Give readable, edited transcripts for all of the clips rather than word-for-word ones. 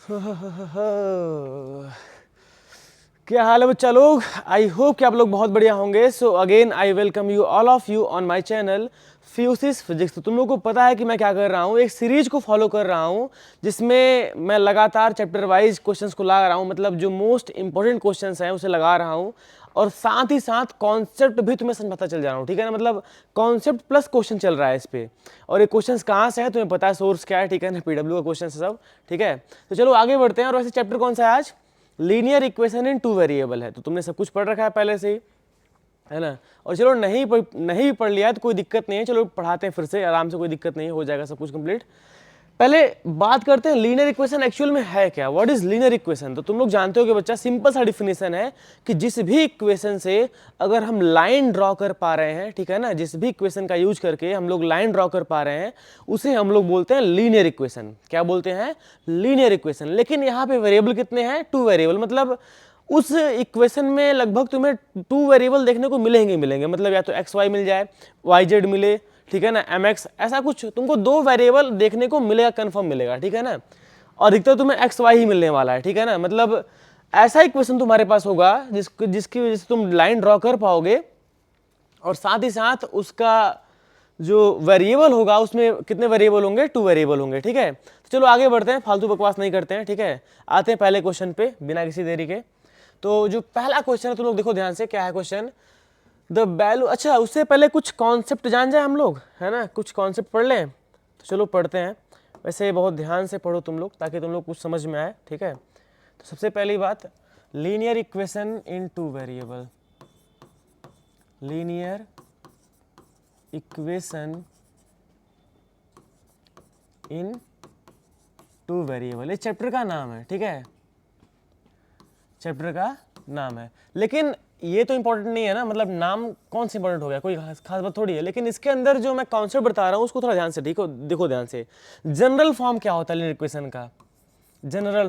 क्या हाल है बच्चा लोग। आई होप कि आप लोग बहुत बढ़िया होंगे। So again I welcome you all of you on my channel Physis physics. तो तुम लोगों को पता है कि मैं क्या कर रहा हूँ, एक सीरीज को फॉलो कर रहा हूँ जिसमें मैं लगातार चैप्टर वाइज क्वेश्चंस को ला रहा हूँ, मतलब जो मोस्ट इंपॉर्टेंट क्वेश्चंस हैं उसे लगा रहा हूँ, और साथ ही साथ कॉन्सेप्ट भी तुम्हें समझता चल जा रहा हूँ, ठीक है ना। मतलब कॉन्सेप्ट प्लस क्वेश्चन चल रहा है इस पे। और ये क्वेश्चंस कहाँ से है तुम्हें पता है, सोर्स क्या है, ठीक है ना, पीडब्ल्यू का क्वेश्चन है सब, ठीक है। तो चलो आगे बढ़ते हैं। और वैसे चैप्टर कौन सा है आज? Linear equation in two variable है। तो तुमने सब कुछ पढ़ रखा है पहले से ही, है ना। और चलो नहीं भी पढ़ लिया है तो कोई दिक्कत नहीं है, चलो पढ़ाते हैं फिर से आराम से, कोई दिक्कत नहीं है, हो जाएगा सब कुछ कंप्लीट। पहले बात करते हैं लीनियर इक्वेशन एक्चुअल में है क्या, व्हाट इज लीनियर इक्वेशन। तो तुम लोग जानते हो कि बच्चा सिंपल सा डिफिनेशन है कि जिस भी इक्वेशन से अगर हम लाइन ड्रॉ कर पा रहे हैं, ठीक है ना, जिस भी इक्वेशन का यूज करके हम लोग लाइन ड्रॉ कर पा रहे हैं उसे हम लोग बोलते हैं लीनियर इक्वेशन। क्या बोलते हैं? Linear equation. लेकिन यहाँ पे वेरिएबल कितने हैं? Two variable. मतलब उस इक्वेशन में लगभग तुम्हें टू वेरिएबल देखने को मिलेंगे, मतलब या तो एक्स वाई मिल जाए, वाई जेड मिले, ठीक है ना, एम एक्स, ऐसा कुछ तुमको दो वेरिएबल देखने को मिलेगा, कंफर्म मिलेगा, ठीक है ना। और अधिकतर तुम्हें एक्स वाई ही मिलने वाला है, ठीक है ना। मतलब ऐसा इक्वेशन तुम्हारे पास होगा जिसकी वजह से तुम लाइन ड्रॉ कर पाओगे, और साथ ही साथ उसका जो वेरिएबल होगा उसमें कितने वेरिएबल होंगे? टू वेरिएबल होंगे, ठीक है। तो चलो आगे बढ़ते हैं, फालतू बकवास नहीं करते हैं, ठीक है। आते हैं पहले क्वेश्चन पे बिना किसी देरी के। तो जो पहला क्वेश्चन है तुम लोग देखो ध्यान से, क्या है क्वेश्चन? द वैल्यू, अच्छा उससे पहले कुछ कॉन्सेप्ट जान जाए हम लोग, है ना, कुछ कॉन्सेप्ट पढ़ लें। तो चलो पढ़ते हैं। वैसे बहुत ध्यान से पढ़ो तुम लोग ताकि तुम लोग कुछ समझ में आए, ठीक है। तो सबसे पहली बात, linear equation in two variable. Linear equation in two variable, ये चैप्टर का नाम है, ठीक है, चैप्टर का नाम है। लेकिन ये तो इंपॉर्टेंट नहीं है ना, मतलब नाम कौन सा इंपॉर्टेंट हो गया, कोई खास बात थोड़ी है। लेकिन इसके अंदर जो मैं कॉन्सेप्ट बता रहा हूँ उसको थोड़ा ध्यान से देखो ध्यान से। जनरल फॉर्म क्या होता है लीनियर इक्वेशन का? जनरल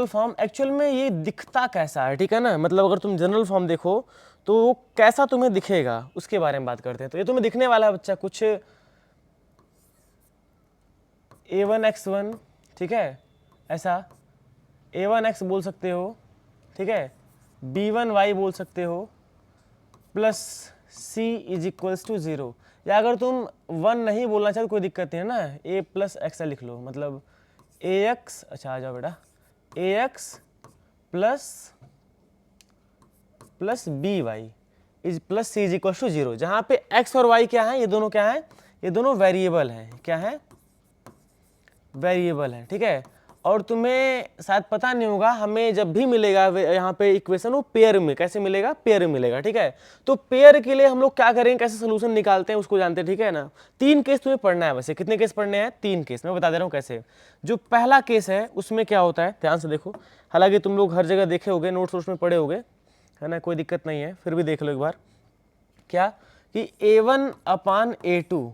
फॉर्म एक्चुअल में ये दिखता कैसा है, ठीक है ना। मतलब अगर तुम जनरल फॉर्म देखो तो वो कैसा तुम्हें दिखेगा उसके बारे में बात करते हैं। तो ये तुम्हें दिखने वाला है बच्चा कुछ a1x1, ठीक है, ऐसा a1x बोल सकते हो, ठीक है, b1y बोल सकते हो, plus c is equals to 0। या अगर तुम 1 नहीं बोलना चाहते कोई दिक्कत नहीं है ना, a प्लस एक्स लिख लो, मतलब ax, अच्छा आ जाओ बेटा, ax plus B Y is plus C is equal to 0, जहाँ पे x और y क्या है? ये दोनों क्या है? ये दोनों वेरिएबल हैं। क्या है? वेरिएबल है, ठीक है। और तुम्हें शायद पता नहीं होगा, हमें जब भी मिलेगा यहाँ पे इक्वेशन वो पेयर में, कैसे मिलेगा? पेयर में मिलेगा, ठीक है। तो पेयर के लिए हम लोग क्या करेंगे, कैसे सोल्यूशन निकालते हैं उसको जानते हैं, ठीक है ना। 3 केस तुम्हें पढ़ना है। वैसे कितने केस पढ़ने हैं? 3 केस। मैं बता दे रहा हूँ कैसे। जो पहला केस है उसमें क्या होता है, ध्यान से देखो, हालांकि तुम लोग हर जगह देखे होगे, नोट्स वोट्स में पढ़े होगे, है ना, कोई दिक्कत नहीं है, फिर भी देख लो एक बार। क्या कि a1/a2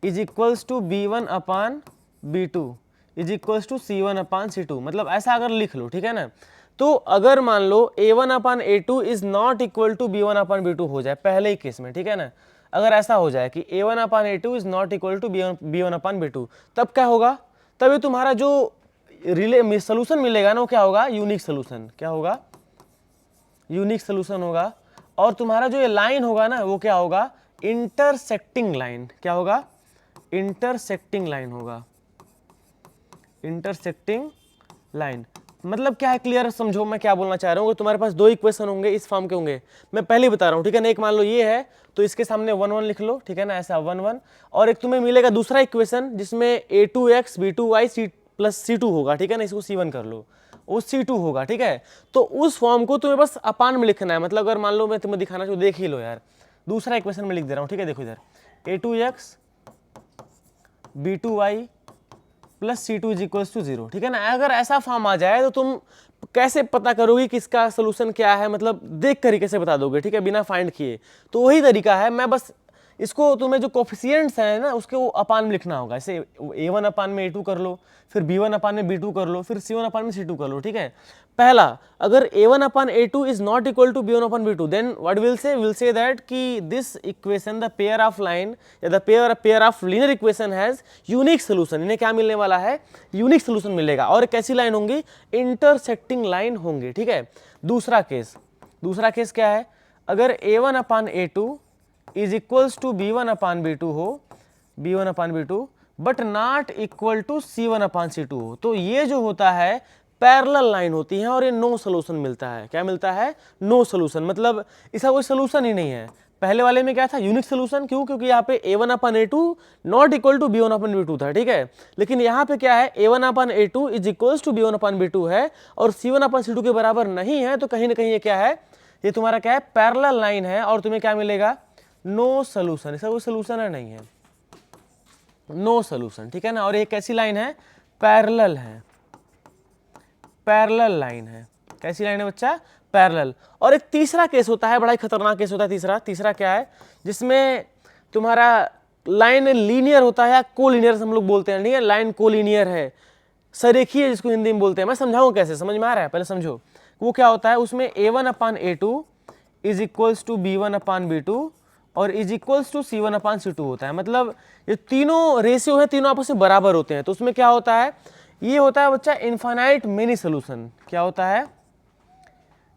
is equals to b1/b2 is equals to c1/c2, मतलब ऐसा अगर लिख लो, ठीक है ना। तो अगर मान लो a1/a2 is not equal to b1/b2 हो जाए पहले ही केस में, ठीक है ना, अगर ऐसा हो जाए कि a1/a2 is not equal to b1/b2, तब क्या होगा? तभी तुम्हारा जो सोल्यूशन मिलेगा ना वो क्या होगा? Unique solution. क्या होगा? यूनिक सोल्यूशन होगा। और तुम्हारा जो ये लाइन होगा ना वो क्या होगा? Intersecting line. क्या होगा? इंटरसेक्टिंग लाइन होगा। इंटरसेक्टिंग लाइन मतलब क्या है, क्लियर समझो मैं क्या बोलना चाह रहा हूँ। तुम्हारे पास 2 इक्वेशन होंगे, इस फॉर्म के होंगे, मैं पहले ही बता रहा हूँ, ठीक है ना। एक मान लो ये है तो इसके सामने 1 1 लिख लो, ठीक है ना, ऐसा 1 1। और एक तुम्हें मिलेगा दूसरा इक्वेशन जिसमें a2x b2y c plus c2 होगा, ठीक है ना, इसको c1 कर लो, वो c2 होगा, ठीक है। तो उस फॉर्म को तुम्हें बस अपान में लिखना है। मतलब अगर मान लो मैं तुम्हें दिखाना चाहूँ, देख ही लो यार, दूसरा इक्वेशन में लिख दे रहा हूँ, ठीक है। देखो इधर a2x b2y plus c2 is equals to 0, ठीक है ना। अगर ऐसा फॉर्म आ जाए तो तुम कैसे पता करोगे कि इसका सोल्यूशन क्या है? मतलब देख कर ही कैसे बता दोगे, ठीक है, बिना फाइंड किए। तो वही तरीका है, मैं बस इसको तुम्हें जो कोफिशिएंट्स है ना उसके वो अपान में लिखना होगा। ऐसे a1 अपान में a2 कर लो, फिर b1 अपान में b2 कर लो, फिर c1 अपान में c2 कर लो। ठीक है, पहला अगर a1 upon a2 is not equal to b1 upon b2 then what will say that कि this equation the pair of line या the pair of linear equation has unique solution. इन्हें क्या मिलने वाला है? यूनिक सोल्यूशन मिलेगा। और कैसी लाइन होंगी? इंटरसेक्टिंग लाइन होंगी। ठीक है, दूसरा केस क्या है? अगर a1 upon a2 is equals to b1 upon b2 हो, b1 upon b2 but not equal to c1 upon c2 हो, तो ये जो होता है पैरेलल लाइन होती है और ये नो सोल्यूशन मिलता है। क्या मिलता है? नो सोल्यूशन, मतलब इसका कोई सोल्यूशन ही नहीं है। पहले वाले में क्या था? Unique solution. क्यों? क्योंकि यहाँ पे a1 upon a2 not equal to b1 upon b2 था। ठीक है, लेकिन यहाँ पे क्या है? a1 upon a2 is equals to b1 upon b2 है और c1 अपन c2 के बराबर नहीं है, तो कहीं ना कहीं ये क्या है? ये तुम्हारा क्या है? पैरेलल लाइन है और तुम्हें क्या मिलेगा? No solution. इसका कोई सोल्यूशन है नहीं है, नो सोल्यूशन। ठीक है ना, और ये कैसी लाइन है? पैरेलल है, पैरेलल लाइन है। कैसी लाइन है बच्चा? पैरेलल। और एक तीसरा केस होता है, बड़ा ही खतरनाक केस होता है तीसरा क्या है? जिसमें तुम्हारा लाइन लीनियर होता है या कोलिनियर हम लोग बोलते हैं। ठीक है, लाइन कोलिनियर है, सरेखी है जिसको हिंदी में बोलते हैं। मैं समझाऊं कैसे? समझ में आ रहा है? पहले समझो। वो क्या होता है? उसमें a1 upon a2 is equals to b1 upon b2 और is equals to c1 upon c2 होता है। मतलब ये तीनों रेशियो है, तीनों आपस में बराबर होते हैं। तो उसमें क्या होता है? ये होता है बच्चा इनफाइनाइट मेनी सोल्यूशन। क्या होता है?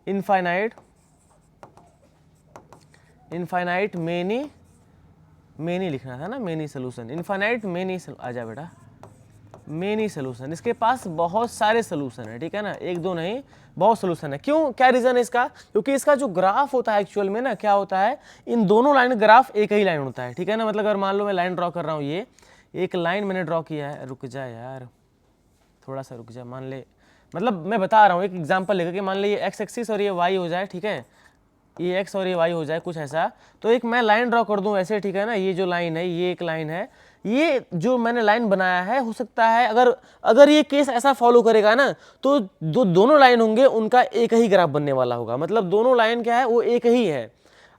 इनफाइनाइट मेनी लिखना था ना, मेनी सोल्यूशन। इनफाइनाइट मेनी, आजा बेटा, मेनी सोल्यूशन। इसके पास बहुत सारे सोल्यूशन है। ठीक है ना, एक दो नहीं, बहुत सोल्यूशन है। क्यों? क्या रीजन है इसका? क्योंकि इसका जो ग्राफ होता है एक्चुअल में ना, क्या होता है? इन दोनों लाइन ग्राफ एक ही लाइन होता है। ठीक है ना, मतलब अगर मान लो मैं लाइन ड्रॉ कर रहा हूँ, ये एक लाइन मैंने ड्रॉ किया है। रुक जा यार, थोड़ा सा रुक जा। मान ले, मतलब मैं बता रहा हूँ एक एग्जांपल लेकर के, मान ले ये एक्स एक्सिस और ये वाई हो जाए। ठीक है, ये एक्स और ये वाई हो जाए कुछ ऐसा, तो एक मैं लाइन ड्रॉ कर दूं ऐसे। ठीक है ना, ये जो लाइन है, ये एक लाइन है, ये जो मैंने लाइन बनाया है, हो सकता है अगर ये केस ऐसा फॉलो करेगा ना, तो जो दोनों लाइन होंगे उनका एक ही ग्राफ बनने वाला होगा। मतलब दोनों लाइन क्या है? वो एक ही है।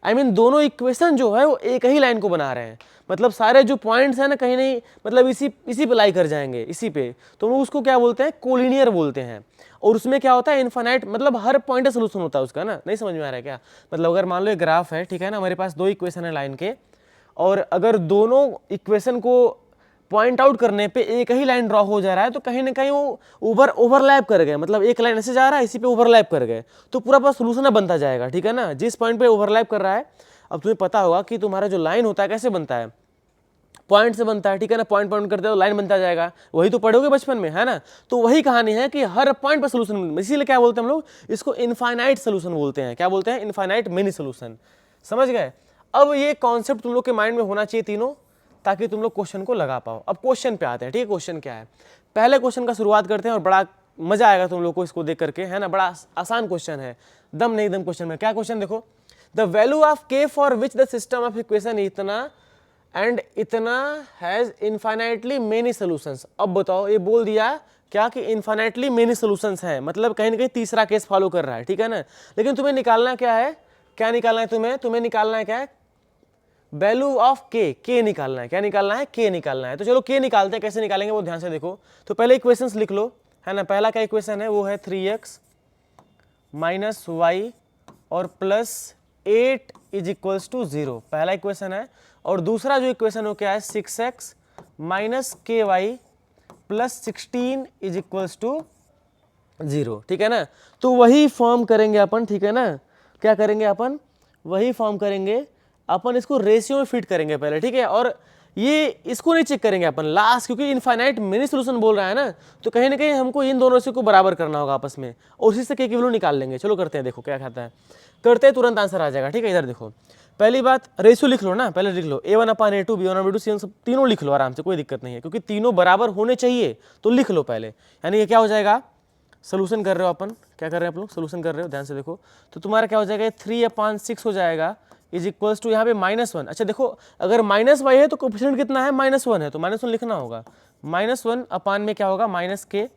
I mean, दोनों इक्वेशन जो है वो एक ही लाइन को बना रहे हैं। मतलब सारे जो पॉइंट्स हैं ना, कहीं नहीं, मतलब इसी पे लाई कर जाएंगे, इसी पे। तो हम उसको क्या बोलते हैं? कोलिनियर बोलते हैं। और उसमें क्या होता है? इनफाइनाइट, मतलब हर पॉइंट का सोल्यूशन होता है उसका ना। नहीं समझ में आ रहा है क्या? मतलब अगर मान लो एक ग्राफ है, ठीक है ना, हमारे पास दो इक्वेशन है लाइन के, और अगर दोनों इक्वेशन को पॉइंट आउट करने पे एक ही लाइन ड्रॉ हो जा रहा है, तो कहीं ना कहीं वो ओवरलैप कर गए। मतलब एक लाइन ऐसे जा रहा है, इसी पे ओवरलैप कर गए, तो पूरा सोल्यूशन बनता जाएगा। ठीक है ना, जिस पॉइंट पे ओवरलैप कर रहा है, अब तुम्हें पता होगा कि तुम्हारा जो लाइन होता है कैसे बनता है? पॉइंट से बनता है। ठीक है ना, पॉइंट करते हो लाइन बनता जाएगा। वही तो पढ़ोगे बचपन में, है ना। तो वही कहानी है कि हर पॉइंट पर सोल्यूशन, इसीलिए क्या बोलते हैं हम लोग? इसको इनफाइनाइट सोल्यूशन बोलते हैं। क्या बोलते हैं? Infinite many solution. समझ गए? अब ये कॉन्सेप्ट तुम लोग के माइंड में होना चाहिए तीनों, ताकि तुम लोग क्वेश्चन को लगा पाओ। अब क्वेश्चन पे आते हैं। ठीक है, क्वेश्चन क्या है? पहले क्वेश्चन का शुरुआत करते हैं और बड़ा मजा आएगा तुम लोग को इसको देख करके, है ना। बड़ा आसान क्वेश्चन है, दम नहीं दम क्वेश्चन में। क्या क्वेश्चन देखो, the value of k for which the system of equation इतना एंड इतना हैज इनफाइनाइटली मेनी सोल्यूशंस। अब बताओ, ये बोल दिया क्या कि इनफाइनाइटली मेनी सोल्यूशंस है, मतलब कहीं ना कहीं तीसरा केस फॉलो कर रहा है। ठीक है ना, लेकिन तुम्हें निकालना क्या है? क्या निकालना है तुम्हें निकालना है क्या है? वैल्यू ऑफ के निकालना है। क्या निकालना है? के निकालना है। तो चलो के निकालते हैं। कैसे निकालेंगे वो ध्यान से देखो। तो पहले इक्वेशंस लिख लो, है ना। पहला क्या इक्वेशन है? वो है 3x माइनस वाई और प्लस 8 इज इक्वल्स टू 0, पहला इक्वेशन है। और दूसरा जो इक्वेशन हो क्या है? 6x minus k y plus 16 is equals to 0। ठीक है ना, तो वही फॉर्म करेंगे अपन। ठीक है ना, क्या करेंगे अपन? वही फॉर्म करेंगे अपन, इसको रेशियो में फिट करेंगे पहले। ठीक है, और ये इसको नहीं चेक करेंगे अपन लास्ट, क्योंकि इनफाइनाइट मेनी सोल्यूशन बोल रहा है ना, तो कहीं ना कहीं हमको इन दोनों से को बराबर करना होगा आपस में, और उसी से के की वैल्यू निकाल लेंगे। चलो करते हैं, देखो क्या खाता है, करते हैं, तुरंत आंसर आ जाएगा। ठीक है, इधर देखो, पहली बात रेशियो लिख लो ना, पहले लिख लो a1 upon a2 b1 upon b2 c1 सब तीनों लिख लो आराम से, कोई दिक्कत नहीं है, क्योंकि तीनों बराबर होने चाहिए, तो लिख लो पहले। यानी ये क्या हो जाएगा? सोल्यूशन कर रहे हो अपन, क्या कर रहे हैं आप लोग? सोल्यूशन कर रहे हो, ध्यान से देखो। तो तुम्हारा क्या हो जाएगा? 3/6 हो जाएगा इज इक्वल्स टू यहाँ पे -1। अच्छा देखो, अगर -y है तो कोफिशिएंट कितना है? -1 है, तो -1 लिखना होगा। -1 अपान में क्या होगा? -k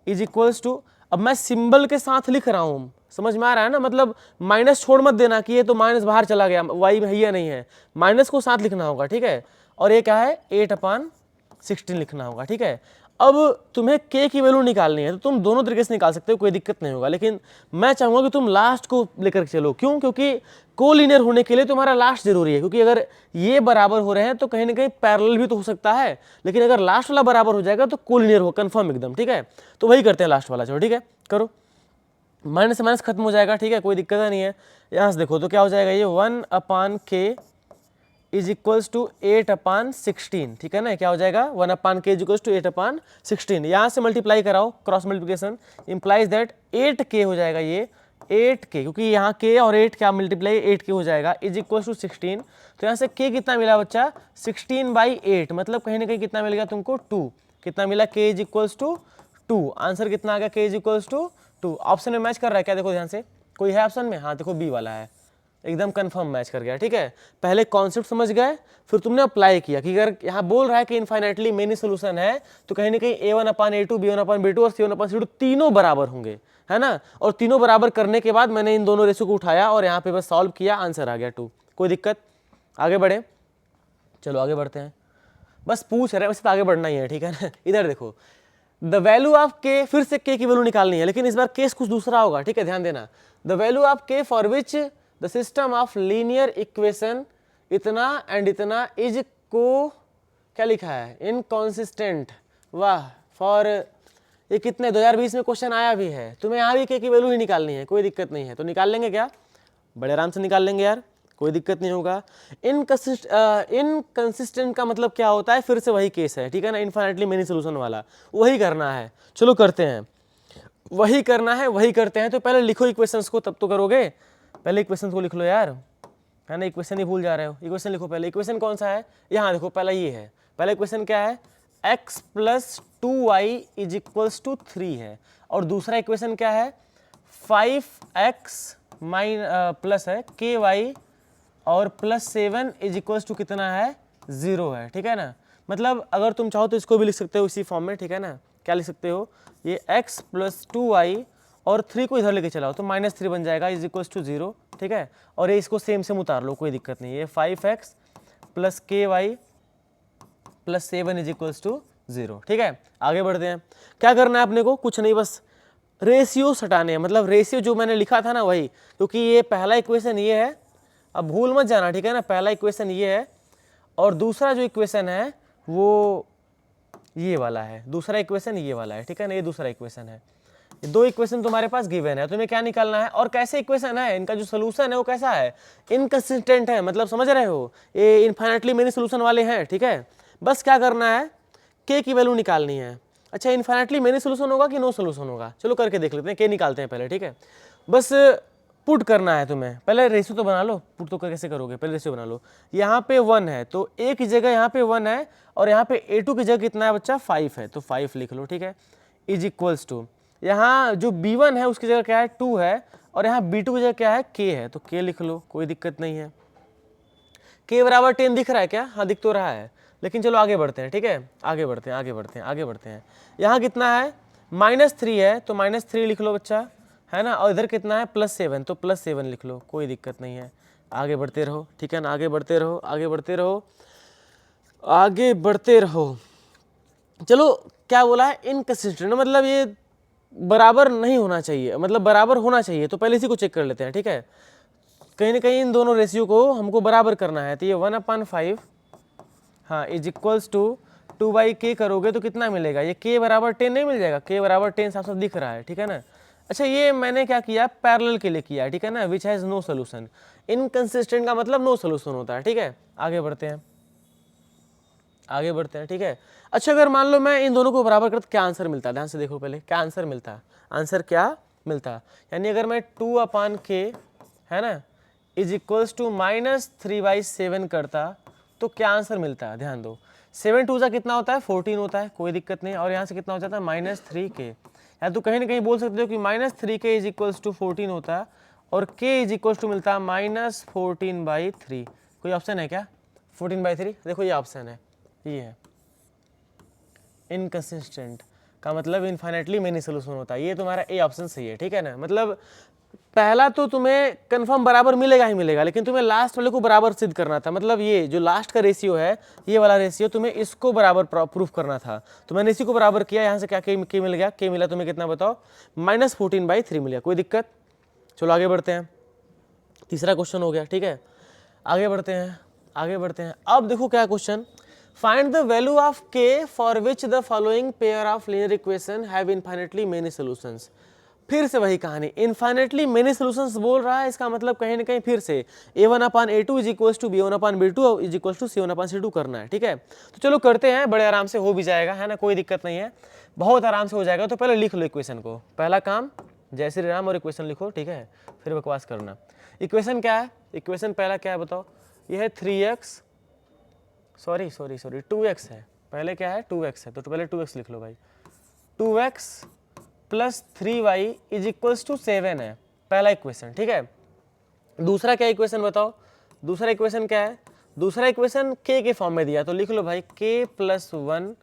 इज इक्वल्स टू, अब मैं सिंबल के साथ लिख रहा हूँ, समझ में आ रहा है ना, मतलब माइनस छोड़ मत देना कि ये तो माइनस बाहर चला गया, वाई भैया नहीं है, माइनस को साथ लिखना होगा, ठीक है। और ये क्या है 8/16 लिखना होगा, ठीक है। अब तुम्हें k की वैल्यू निकालनी है तो तुम दोनों तरीके से निकाल सकते हो, कोई दिक्कत नहीं होगा, लेकिन मैं चाहूंगा कि तुम लास्ट को लेकर चलो। क्यों? क्योंकि कोलिनियर होने के लिए तुम्हारा लास्ट जरूरी है, क्योंकि अगर ये बराबर हो रहे हैं तो कहीं ना कहीं पैरेलल भी तो हो सकता है, लेकिन अगर लास्ट वाला बराबर हो जाएगा तो कोलिनियर हो कंफर्म एकदम, ठीक है। तो वही करते हैं लास्ट वाला, चलो ठीक है करो, माइनस से माइनस खत्म हो जाएगा, ठीक है, कोई दिक्कत नहीं है। यहाँ से देखो तो क्या हो जाएगा, ये 1/k इज इक्वल्स टू 8/16, ठीक है ना, क्या हो जाएगा 1/k इज इक्वल्स टू 8/16। यहाँ से मल्टीप्लाई कराओ, cross multiplication implies that 8k हो जाएगा, ये 8k, क्योंकि यहाँ k और 8 क्या मल्टीप्लाई 8k हो जाएगा, इज इक्वल्स टू 16। तो यहाँ से k कितना मिला बच्चा 16/8, मतलब कहीं ना कहीं कितना मिल गया तुमको 2, कितना मिला k is equals to 2, answer कितना आ गया k is equals to 2। Option में मैच कर रहा है क्या, देखो ध्यान से, कोई है ऑप्शन में, हाँ देखो बी वाला है, एकदम कंफर्म मैच कर गया, ठीक है। पहले कॉन्सेप्ट समझ गए, फिर तुमने अप्लाई किया कि अगर यहाँ बोल रहा है कि इनफाइनाइटली मेनी सोल्यूशन है तो कहीं ना कहीं a1/a2 b1/b2 और c1/c2 तीनों बराबर होंगे, है ना। और तीनों बराबर करने के बाद मैंने इन दोनों रेशो को उठाया और यहाँ पे बस सॉल्व किया, आंसर आ गया 2। कोई दिक्कत, आगे बढ़े, चलो आगे बढ़ते हैं, बस पूछ रहे हैं, वैसे तो आगे बढ़ना ही है, ठीक है ना। इधर देखो द वैल्यू ऑफ k, फिर से k की वैल्यू निकालनी है, लेकिन इस बार केस कुछ दूसरा होगा, ठीक है, ध्यान देना। The value of k for which the system of linear equation इतना एंड इतना इज को, क्या लिखा है, इनकॉन्सिस्टेंट। वाह, फॉर ये कितने 2020 में क्वेश्चन आया भी है, तुम्हें यहाँ भी k की वैल्यू ही निकालनी है, कोई दिक्कत नहीं है। तो निकाल लेंगे क्या, बड़े आराम से निकाल लेंगे यार, कोई दिक्कत नहीं होगा। इनकंसिस्टेंट का मतलब क्या होता है, फिर से वही केस है, ठीक है ना, इनफाइनाइटली मेनी सोल्यूशन वाला, वही करना है। चलो करते हैं, वही करना है, वही करते हैं। तो पहले लिखो इक्वेशंस को, तब तो करोगे, पहले इक्वेशंस को लिख लो यार, है ना, इक्वेशन ही भूल जा रहे हो, इक्वेशन लिखो पहले। इक्वेशन कौन सा है, यहाँ देखो, पहला ये है, पहला इक्वेशन क्या है, x + 2y is equals to 3 है, और दूसरा इक्वेशन क्या है 5x प्लस है ky और +7 इज इक्वल्स टू कितना है 0 है, ठीक है ना। मतलब अगर तुम चाहो तो इसको भी लिख सकते हो इसी फॉर्म में, ठीक है ना। क्या लिख सकते हो, ये x + 2y और 3 को इधर लेके चलाओ तो -3 बन जाएगा इज इक्वल्स टू 0, ठीक है। और ये इसको सेम सेम उतार लो, कोई दिक्कत नहीं है। 5x + ky + 7 is equals to 0, ठीक है। आगे बढ़ते हैं, क्या करना है अपने को, कुछ नहीं, बस रेशियो हटाने हैं, मतलब रेशियो जो मैंने लिखा था ना वही, क्योंकि ये पहला इक्वेशन ये है, अब भूल मत जाना, ठीक है ना। पहला इक्वेशन ये है और दूसरा जो इक्वेशन है वो ये वाला है, दूसरा इक्वेशन ये वाला है, ठीक है ना, ये दूसरा इक्वेशन है। ये दो इक्वेशन तुम्हारे पास गिवन है, तुम्हें क्या निकालना है, और कैसे इक्वेशन है, इनका जो सोल्यूशन है वो कैसा है, इनकंसिस्टेंट है, मतलब समझ रहे हो, ये इनफाइनाइटली मेनी सोल्यूशन वाले हैं, ठीक है। बस क्या करना है, k की वैल्यू निकालनी है। अच्छा, इनफाइनाइटली मेनी सोल्यूशन होगा कि नो सोल्यूशन होगा, चलो करके देख लेते हैं, k निकालते हैं पहले, ठीक है। बस पुट करना है तुम्हें, पहले रेशियो तो बना लो, पुट तो कैसे करोगे, पहले रेशियो बना लो। यहाँ पे 1 है तो a की जगह यहाँ पे 1 है, और यहाँ पे a2 की जगह कितना है बच्चा 5 है, तो 5 लिख लो, ठीक है, इज इक्वल्स टू, यहाँ जो b1 है उसकी जगह क्या है 2 है, और यहाँ b2 की जगह क्या है k है, तो k लिख लो, कोई दिक्कत नहीं है। k बराबर 10 दिख रहा है क्या, हाँ दिख तो रहा है, लेकिन चलो आगे बढ़ते हैं, ठीक है, आगे बढ़ते हैं, आगे बढ़ते हैं, आगे बढ़ते हैं। यहाँ कितना है -3 है, तो -3 लिख लो बच्चा, है ना, और इधर कितना है +7, तो +7 लिख लो, कोई दिक्कत नहीं है। आगे बढ़ते रहो, ठीक है ना, आगे बढ़ते रहो, आगे बढ़ते रहो, आगे बढ़ते रहो। चलो क्या बोला है, इनकंसिस्टेंट, मतलब ये बराबर नहीं होना चाहिए, मतलब बराबर होना चाहिए, तो पहले इसी को चेक कर लेते हैं, ठीक है। कहीं ना कहीं इन दोनों रेशियो को हमको बराबर करना है, तो ये 1/5 हाँ इज इक्वल्स टू 2/k करोगे तो कितना मिलेगा, ये k बराबर 10 नहीं मिल जाएगा, k बराबर 10 साफ साफ दिख रहा है, ठीक है ना। अच्छा, ये मैंने क्या किया, पैरेलल के लिए किया, ठीक है ना, which has no solution. Inconsistent का मतलब नो सोल्यूशन होता है, ठीक है। आगे बढ़ते हैं, आगे बढ़ते हैं, ठीक है। अच्छा, अगर मान लो मैं इन दोनों को बराबर करता क्या आंसर मिलता है, ध्यान से देखो पहले, क्या आंसर मिलता है, आंसर क्या मिलता है, यानी अगर मैं 2/k है ना इज इक्वल्स टू -3/7 करता तो क्या आंसर मिलता है, ध्यान दो। 7 2 कितना होता है 14 होता है, कोई दिक्कत नहीं, और यहाँ से कितना हो जाता है -3k, या तो कहीं ना कहीं बोल सकते हो कि -3k इज इक्वल्स टू 14 होता है, और k इज इक्वल्स टू मिलता है -14/3। कोई ऑप्शन है क्या 14/3, देखो ये ऑप्शन है, ये है इनकंसिस्टेंट का मतलब इनफाइनाइटली मेनी सोल्यूशन होता है, ये तुम्हारा ए ऑप्शन सही है, ठीक है ना। मतलब पहला तो तुम्हें कंफर्म बराबर मिलेगा ही मिलेगा, लेकिन तुम्हें लास्ट वाले को बराबर सिद्ध करना था। मतलब ये जो लास्ट का रेशियो है, ये वाला रेशियो, तुम्हें इसको बराबर प्रूफ करना था। तो मैंने इसी को बराबर किया। यहाँ से क्या के मिल गया, के मिला तुम्हें कितना बताओ, -14/3 मिल गया। कोई दिक्कत? चलो आगे बढ़ते हैं, तीसरा क्वेश्चन हो गया। ठीक है, आगे बढ़ते हैं, आगे बढ़ते हैं। अब देखो क्या question, find the value of k for which the following pair of linear equation have infinitely many solutions. फिर से वही कहानी, इनफाइनेटली मेनी सॉल्यूशंस बोल रहा है, इसका मतलब कहीं ना कहीं फिर से a1/a2 is equals to b1/b2 is equals to c1/c2 करना है। ठीक है, तो चलो करते हैं, बड़े आराम से हो भी जाएगा, है ना, कोई दिक्कत नहीं है, बहुत आराम से हो जाएगा। तो पहले लिख लो इक्वेशन को, पहला काम जय श्री राम और इक्वेशन लिखो। ठीक है, फिर बकवास करना। इक्वेशन क्या है, इक्वेशन पहला क्या है बताओ, यह है 3x, सॉरी 2x है। पहले क्या है, 2x है, तो पहले 2x लिख लो भाई। 2x plus 3y is equals to 7 है पहला इक्वेशन। ठीक है, दूसरा क्या इक्वेशन बताओ, दूसरा इक्वेशन क्या है, दूसरा इक्वेशन k के फॉर्म में दिया, तो लिख लो भाई k plus 1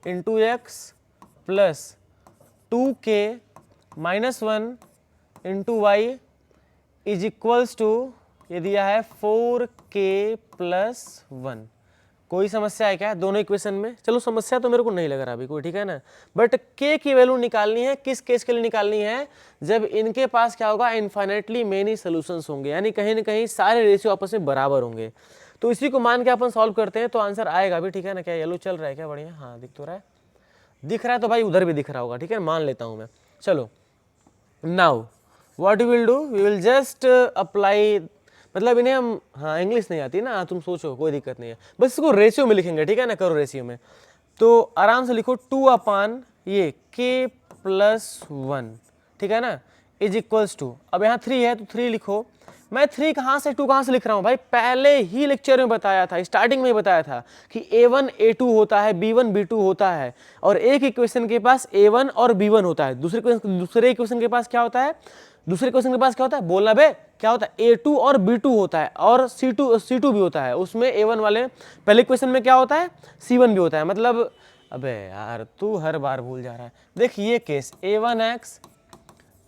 into x plus 2k minus 1 into y is equals to, ये दिया है 4k प्लस 1। कोई समस्या है क्या दोनों इक्वेशन में? चलो समस्या तो मेरे को नहीं लग रहा अभी कोई, ठीक है ना, बट k की वैल्यू निकालनी है, किस केस के लिए निकालनी है, जब इनके पास क्या होगा, इनफाइनाइटली मेनी सॉल्यूशंस होंगे, यानी कहीं ना कहीं सारे रेशियो आपस में बराबर होंगे। तो इसी को मान के अपन सॉल्व करते हैं, तो आंसर आएगा भी। ठीक है ना, क्या येलो चल रहा है क्या, बढ़िया, हाँ दिख तो रहा है, दिख रहा है तो भाई उधर भी दिख रहा होगा। ठीक है, मान लेता हूँ मैं। चलो now what we will do, we will just apply, मतलब इन्हें हम, हाँ इंग्लिश नहीं आती ना, तुम सोचो, कोई दिक्कत नहीं है, बस इसको रेशियो में लिखेंगे। ठीक है ना, करो रेशियो में, तो आराम से लिखो 2 ये k प्लस 1, ठीक है ना, इज इक्वल्स टू, अब यहाँ 3 है तो 3 लिखो। मैं 3 कहाँ से 2 कहाँ से लिख रहा हूँ भाई, पहले ही लेक्चर में बताया था, स्टार्टिंग में ही बताया था कि a1 a2 होता है, b1 b2 होता है, और एक इक्वेशन के पास a1 और b1 होता है, दूसरे इक्वेशन के पास क्या होता है, दूसरे क्वेश्चन के पास क्या होता है, बोलना बे, क्या होता है, A2 और B2 होता है, और C2 भी होता है। उसमें A1 वाले पहले क्वेश्चन में क्या होता है, C1 भी होता है। मतलब अबे यार तू हर बार भूल जा रहा है। देख ये case A1x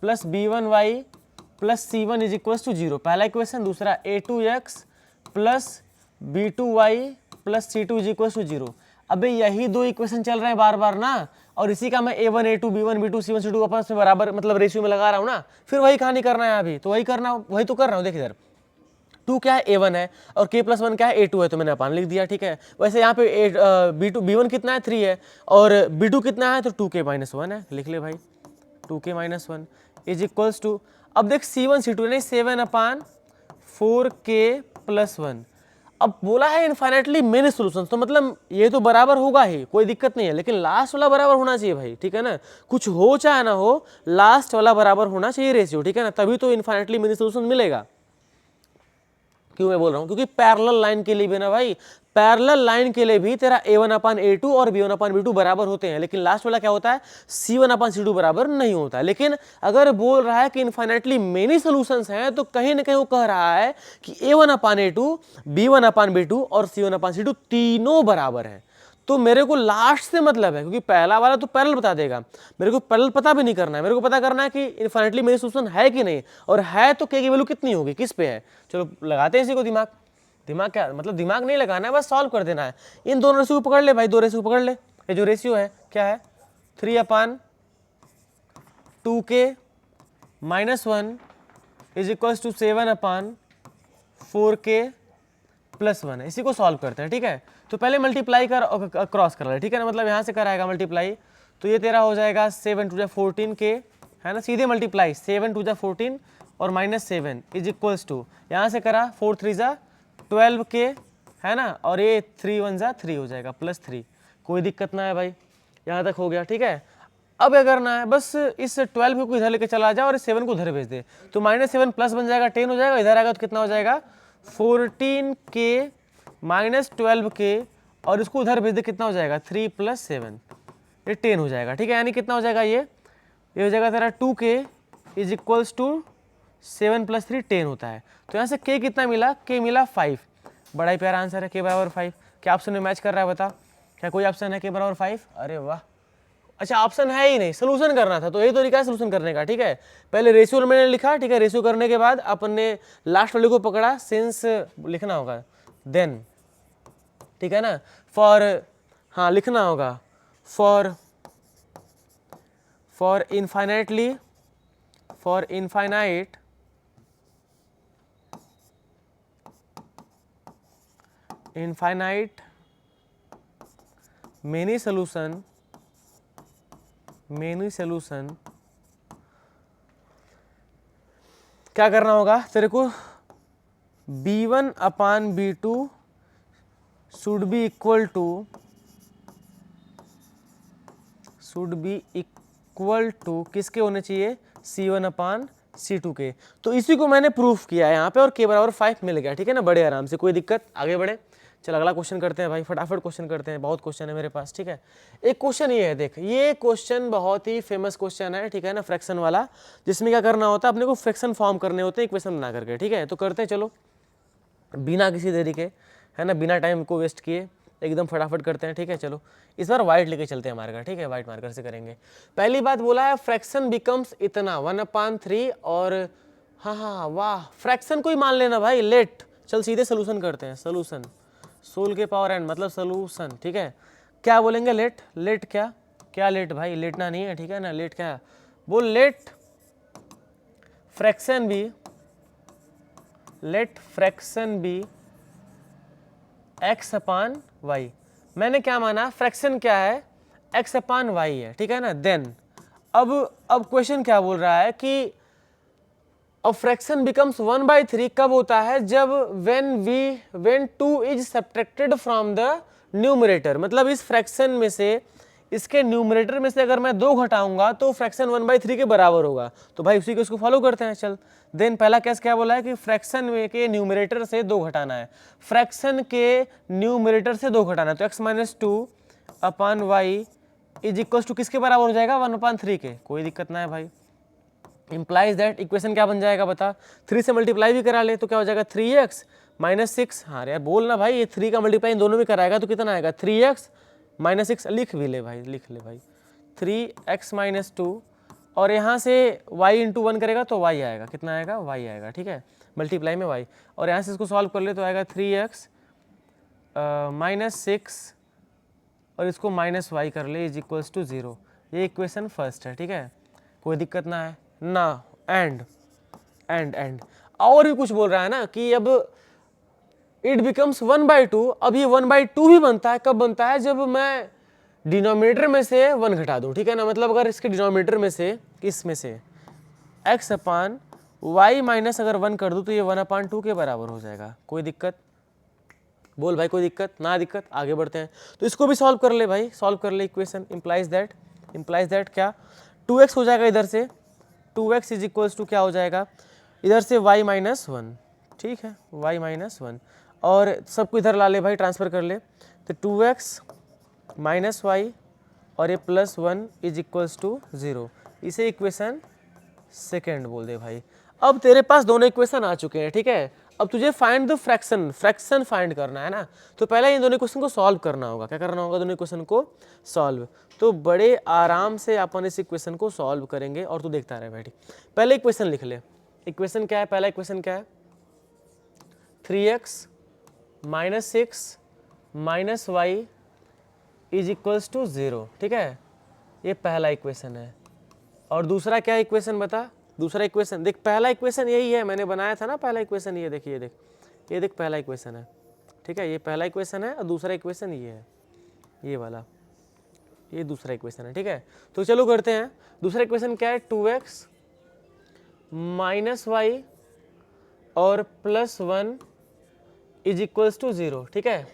plus B1y plus C1 is equal to 0, पहला इक्वेशन। दूसरा A2x plus B2y plus C2 is equal to 0। अबे यही दो इक्वेशन चल रहे हैं बार बार ना, और इसी का मैं A1 A2 B1 B2 C1 C2 आपस में बराबर मतलब रेशियो में लगा रहा हूँ ना, फिर वही कहानी करना है अभी, तो वही करना, वही तो कर रहा हूँ। देख इधर 2 क्या है, A1 है, और k प्लस 1 क्या है, A2 है, तो मैंने अपान लिख दिया। ठीक है, वैसे यहाँ पे B1 कितना है, 3 है, और B2 कितना है, तो 2k माइनस 1 है, लिख ले भाई, 2k minus 1 is equals to, अब देख C1 C2 नहीं, 7/4k प्लस 1। अब बोला है इनफाइनाइटली मेनी सॉल्यूशंस, तो मतलब ये तो बराबर होगा ही, कोई दिक्कत नहीं है, लेकिन लास्ट वाला बराबर होना चाहिए भाई। ठीक है ना, कुछ हो चाहे ना हो, लास्ट वाला बराबर होना चाहिए रेशियो। ठीक है ना, तभी तो इनफाइनाइटली मेनी सॉल्यूशन मिलेगा। क्यों मैं बोल रहा हूँ, क्योंकि पैरेलल लाइन के लिए भी ना भाई, पैरेलल लाइन के लिए भी तेरा A1/A2 और B1/B2 बराबर होते हैं, लेकिन लास्ट वाला क्या होता है, C1/C2 बराबर नहीं होता है। लेकिन अगर बोल रहा है कि इनफाइनाइटली मेनी सॉल्यूशंस हैं, तो कहीं ना कहीं वो कह रहा है कि A1/A2, B1/B2 और C1/C2 तीनों बराबर हैं। तो मेरे को लास्ट से मतलब है, क्योंकि पहला वाला तो पैरेलल बता देगा, मेरे को पैरेलल पता भी नहीं करना है, मेरे को पता करना है कि इनफाइनाइटली मेनी सॉल्यूशन है कि नहीं, और है तो k की वैल्यू कितनी होगी, किस पे है। चलो लगाते हैं इसी को दिमाग, दिमाग क्या मतलब, दिमाग नहीं लगाना है, बस सॉल्व कर देना है। इन दोनों रेशियो को पकड़ ले भाई, दो रेशियो को पकड़ ले, ये जो रेशियो है क्या है, 3/2k minus 1 is equals to 7/4k plus 1 है, इसी को सॉल्व करते हैं। ठीक है, तो पहले मल्टीप्लाई कर क्रॉस कर ले, ठीक है ना, मतलब यहाँ से कराएगा मल्टीप्लाई, तो ये तेरा हो जाएगा 7 × 14k, है ना, सीधे मल्टीप्लाई 7 × 14 और माइनस 7 इज इक्वल्स टू, यहाँ से करा 4 3 12k, है ना, और ये 3 1 3 हो जाएगा प्लस 3। कोई दिक्कत ना है भाई, यहाँ तक हो गया। ठीक है, अब क्या करना है, बस इस 12 को इधर लेके चला जाए और इस 7 को उधर भेज दे, तो -7 प्लस बन जाएगा 10 हो जाएगा, इधर आएगा तो कितना हो जाएगा 14k माइनस 12k, और इसको उधर भेज दे, कितना हो जाएगा 3 + 7, ये 10 हो जाएगा। ठीक है, यानी कितना हो जाएगा, ये हो जाएगा तेरा 2k इज इक्वल्स टू 7 + 3 10 होता है। तो यहाँ से k कितना मिला, k मिला 5, बड़ा ही प्यारा आंसर है, k बराबर 5। क्या ऑप्शन में मैच कर रहा है बता, क्या कोई ऑप्शन है k बराबर 5? अरे वाह, अच्छा ऑप्शन है ही नहीं, सोल्यूशन करना था, तो यही तरीका है सोल्यूशन करने का। ठीक है, पहले रेशियो मैंने लिखा, ठीक है, रेशियो करने के बाद अपन ने लास्ट वाले को पकड़ा, सिंस लिखना होगा, देन, ठीक है ना, फॉर, हाँ लिखना होगा, for infinitely, for infinite many solution क्या करना होगा तेरे को, b1 upon b2 should be equal to किसके होने चाहिए, c1 अपान c2 के। तो इसी को मैंने प्रूफ किया है यहाँ पे और k बराबर 5 मिल गया। ठीक है ना, बड़े आराम से, कोई दिक्कत, आगे बढ़े। चल अगला क्वेश्चन करते हैं भाई, फटाफट क्वेश्चन करते हैं, बहुत क्वेश्चन है मेरे पास। ठीक है, एक क्वेश्चन ये है, देख ये क्वेश्चन बहुत ही फेमस क्वेश्चन है, ठीक है ना, फ्रैक्शन वाला, जिसमें क्या करना होता है, अपने को फ्रैक्शन फॉर्म करने होते हैं इक्वेशन बना करके। ठीक है, तो करते हैं, चलो बिना किसी देरी के, है ना, बिना टाइम को वेस्ट किए एकदम फटाफट करते हैं। ठीक है, चलो इस बार वाइट लेके चलते हैं मार्कर। ठीक है, वाइट मार्कर से करेंगे। पहली बात बोला है फ्रैक्शन बिकम्स इतना 1/3 और हाँ वाह, फ्रैक्शन को ही मान लेना भाई, लेट, चल सीधे सोल्यूशन करते हैं, सोल्यूशन, सोल के पावर एन मतलब सोल्यूशन। ठीक है, क्या बोलेंगे, लेट, लेट क्या लेट भाई, लेटना नहीं है, ठीक है ना, लेट क्या बोल, late fraction B x upon y. मैंने क्या माना, फ्रैक्शन क्या है, x अपान वाई है, ठीक है ना। देन अब क्वेश्चन क्या बोल रहा है कि अब फ्रैक्शन बिकम्स 1/3 कब होता है, जब when 2 is subtracted from the numerator, मतलब इस फ्रैक्शन में से, इसके न्यूमरेटर में से अगर मैं 2 घटाऊंगा तो फ्रैक्शन 1/3 के बराबर होगा। तो भाई उसी को इसको फॉलो करते हैं, चल। देन पहला केस क्या बोला है कि फ्रैक्शन के न्यूमरेटर से 2 घटाना है, फ्रैक्शन के न्यूमरेटर से 2 घटाना है, तो x - 2 upon y is equal to किसके बराबर हो जाएगा, 1/3 के। कोई दिक्कत ना है भाई, इंप्लाइज दैट इक्वेशन क्या बन जाएगा बता, 3 से मल्टीप्लाई भी करा ले तो क्या हो जाएगा, 3x - 6, हाँ यार बोलना भाई, ये 3 का मल्टीप्लाई इन दोनों में कराएगा तो कितना आएगा, 3x - 6, लिख भी ले भाई, लिख ले भाई, 3x - 2 और यहाँ से y × 1 करेगा तो y आएगा, कितना आएगा, y आएगा। ठीक है, मल्टीप्लाई में y, और यहाँ से इसको सॉल्व कर ले तो आएगा 3x - 6 और इसको -y कर ले इज इक्वल्स टू 0। ये इक्वेशन फर्स्ट है। ठीक है, कोई दिक्कत ना है ना। एंड और भी कुछ बोल रहा है ना कि अब इट बिकम्स 1/2, अब ये 1/2 भी बनता है, कब बनता है, जब मैं डिनोमिनेटर में से 1 घटा दूं। ठीक है ना, मतलब अगर इसके डिनोमिनेटर में से, किस में से, x अपान वाई माइनस अगर 1 कर दूं तो ये 1/2 के बराबर हो जाएगा। कोई दिक्कत, बोल भाई कोई दिक्कत ना, दिक्कत, आगे बढ़ते हैं। तो इसको भी सॉल्व कर ले भाई, सॉल्व कर ले इक्वेशन, इंप्लाइज दैट क्या, 2x हो जाएगा इधर से, 2x इज इक्वल्स टू क्या हो जाएगा, इधर से y - 1, ठीक है, y - 1, और सबको इधर ला ले भाई, ट्रांसफर कर ले, तो 2x - y और ये +1 इज इक्वल्स टू 0। इसे इक्वेशन सेकेंड बोल दे भाई। अब तेरे पास दोनों इक्वेशन आ चुके हैं। ठीक है, अब तुझे फाइंड द फ्रैक्शन फाइंड करना है ना, तो पहले इन दोनों इक्वेशन को सॉल्व करना होगा। क्या करना होगा, दोनों इक्वेशन को सॉल्व। तो बड़े आराम से अपन इस इक्वेशन को सॉल्व करेंगे और तू देखता रहे बैठी। पहले इक्वेशन लिख ले, इक्वेशन क्या है, पहला इक्वेशन क्या है, 3x - 6 - y is equals to 0। ठीक है, ये पहला इक्वेशन है। और दूसरा क्या इक्वेशन बता, दूसरा इक्वेशन देख, पहला इक्वेशन यही है, मैंने बनाया था ना पहला इक्वेशन, ये देख, ये देख पहला इक्वेशन है। ठीक है, ये पहला इक्वेशन है और दूसरा इक्वेशन ये है, ये वाला, ये दूसरा इक्वेशन है। ठीक है, तो चलो करते हैं। दूसरा इक्वेशन क्या है, 2x - y और +1 इज इक्वल्स टू 0। ठीक है,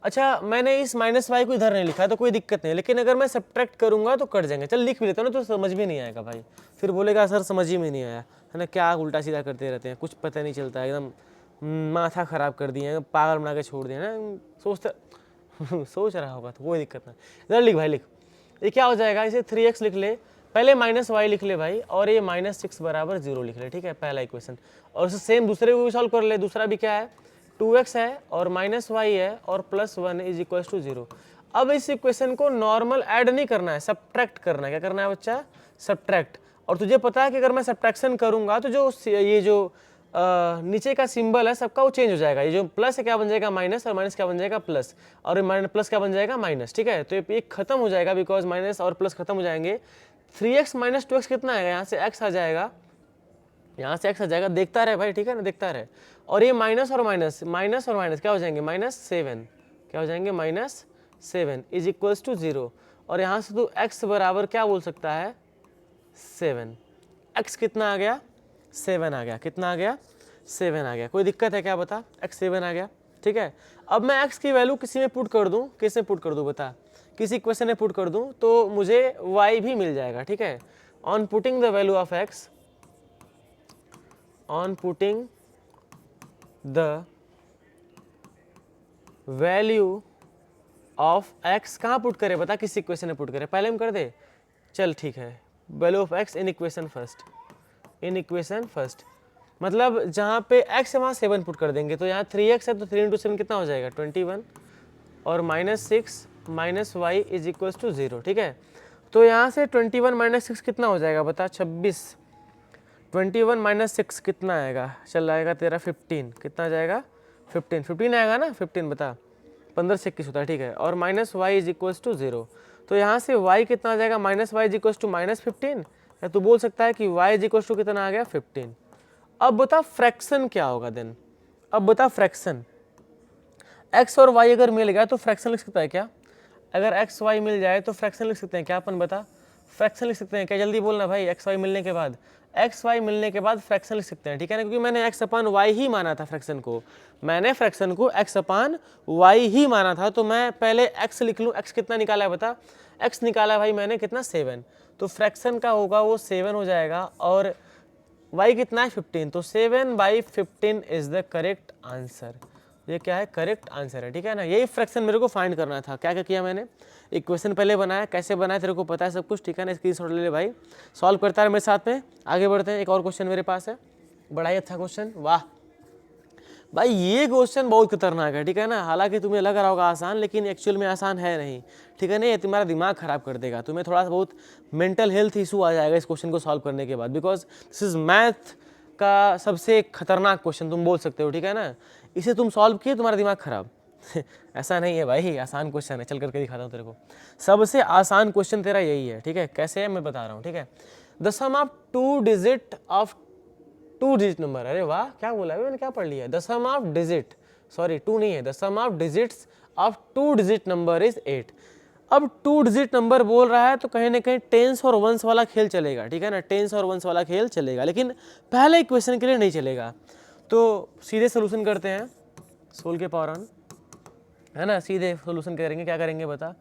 अच्छा मैंने इस -y को इधर नहीं लिखा है तो कोई दिक्कत नहीं, लेकिन अगर मैं सब्ट्रैक्ट करूंगा तो कट जाएंगे। चल लिख भी लेता हूँ ना, तो समझ में नहीं आएगा भाई, फिर बोलेगा सर समझ ही में नहीं आया, है ना, क्या उल्टा सीधा करते रहते हैं, कुछ पता नहीं चलता, एकदम माथा खराब कर दिए, पागल बना के छोड़ दिया ना, सोच रहा होगा तो कोई दिक्कत नहीं। इधर लिख भाई, लिख, ये क्या हो जाएगा, इसे 3x लिख ले, पहले -y लिख ले भाई, और ये -6 बराबर 0 लिख ले। ठीक है, पहला इक्वेशन, और उसे सेम दूसरे को भी सॉल्व कर ले। दूसरा भी क्या है, 2x है और -y है और +1 इज इक्वल टू 0। अब इस इक्वेशन को नॉर्मल ऐड नहीं करना है, सब्ट्रैक्ट करना है। क्या करना है बच्चा? सब्ट्रैक्ट। और तुझे पता है कि अगर मैं सब्ट्रैक्शन करूंगा तो ये जो नीचे का सिंबल है सबका वो चेंज हो जाएगा। ये जो प्लस है क्या बन जाएगा माइनस, और माइनस क्या बन जाएगा प्लस, और प्लस क्या बन जाएगा माइनस। ठीक है, तो ये खत्म हो जाएगा बिकॉज माइनस और प्लस खत्म हो जाएंगे। 3x माइनस 2x कितना आएगा? यहाँ से x आ जाएगा, यहाँ से x आ जाएगा, देखता रहे भाई, ठीक है ना, देखता रहे। और ये माइनस और माइनस, माइनस और माइनस क्या हो जाएंगे? -7। क्या हो जाएंगे? -7 इज इक्वल्स टू 0। और यहाँ से तो x बराबर क्या बोल सकता है? 7। x कितना आ गया? 7 आ गया। कितना आ गया? 7 आ गया। कोई दिक्कत है क्या? बता, x 7 आ गया। ठीक है, अब मैं x की वैल्यू किसी में पुट कर दूं, किस में पुट कर दूं बता? किसी इक्वेशन में पुट कर दूं तो मुझे y भी मिल जाएगा। ठीक है, on putting the value of x, on putting the value of x, कहाँ पुट करे बता? किस इक्वेशन में पुट करे? पहले हम कर दे, चल ठीक है, value of x in equation first, in equation first, मतलब जहाँ पे x है वहाँ 7 पुट कर देंगे। तो यहाँ 3x है तो 3 × 7 कितना हो जाएगा? 21, और -6 minus y is equals to 0। ठीक है, तो यहाँ से 21 माइनस 6 कितना हो जाएगा बता? 26। 21 माइनस 6 कितना आएगा? चल आएगा तेरा 15। कितना आ जाएगा? 15 आएगा ना? 15 बता, 15 से 21 होता है। ठीक है, और minus y is equals to 0। तो यहाँ से y कितना आ जाएगा? Minus y is equals to -15, या तू बोल सकता है कि y इज इक्वल्स टू कितना आ गया? 15। अब बता फ्रैक्शन क्या होगा देन? अब बता फ्रैक्शन, x और y अगर मिल गया तो फ्रैक्शन लिख सकता है क्या? अगर x y मिल जाए तो फ्रैक्शन लिख सकते हैं क्या अपन? बता, फ्रैक्शन लिख सकते हैं क्या? जल्दी बोलना भाई। x y मिलने के बाद, x y मिलने के बाद फ्रैक्शन लिख सकते हैं। ठीक है ना, क्योंकि मैंने x अपान y ही माना था फ्रैक्शन को, मैंने फ्रैक्शन को x अपान y ही माना था। तो मैं पहले x लिख लूँ। x कितना निकाला है बता? x निकाला है भाई मैंने कितना? 7। तो फ्रैक्शन का होगा वो 7 हो जाएगा, और y कितना है? 15। तो 7/15 इज द करेक्ट आंसर। ये क्या है? करेक्ट आंसर है। ठीक है ना, यही फ्रैक्शन मेरे को फाइंड करना था। क्या क्या किया मैंने? इक्वेशन पहले बनाया, कैसे बनाया तेरे को पता है सब कुछ। ठीक है ना, स्क्रीनशॉट ले ले भाई, सॉल्व करता है मेरे साथ में। आगे बढ़ते हैं, एक और क्वेश्चन मेरे पास है, बड़ा ही अच्छा क्वेश्चन। वाह भाई, ये क्वेश्चन बहुत खतरनाक है। ठीक है ना, हालांकि तुम्हें लग रहा होगा आसान, लेकिन एक्चुअल में आसान है नहीं। ठीक है ना, ये तुम्हारा दिमाग खराब कर देगा, तुम्हें थोड़ा सा बहुत मेंटल हेल्थ इशू आ जाएगा इस क्वेश्चन को सॉल्व करने के बाद, बिकॉज दिस इज मैथ का सबसे खतरनाक क्वेश्चन तुम बोल सकते हो। ठीक है ना, इसे तुम सॉल्व किए तुम्हारा दिमाग खराब ऐसा नहीं है भाई, आसान क्वेश्चन है, चल करके दिखाता हूँ तेरे को। सबसे आसान क्वेश्चन तेरा यही है। ठीक है, कैसे है मैं बता रहा हूँ। ठीक है, the sum of 2 digit of 2 digit number, अरे वाह क्या बोला है, मैंने क्या पढ़ लिया? The sum of digit, sorry 2 नहीं है, the sum of digits of 2 digit number is 8। अब 2 डिजिट नंबर बोल रहा है तो कहीं ना कहीं टेंस और वंस वाला खेल चलेगा। ठीक है ना, टेंस और वंस वाला खेल चलेगा, लेकिन पहले इक्वेशन के लिए नहीं चलेगा। तो सीधे सोल्यूशन करते हैं, सोल के पावर ऑन, है ना, सीधे सोल्यूशन करेंगे। क्या करेंगे बता?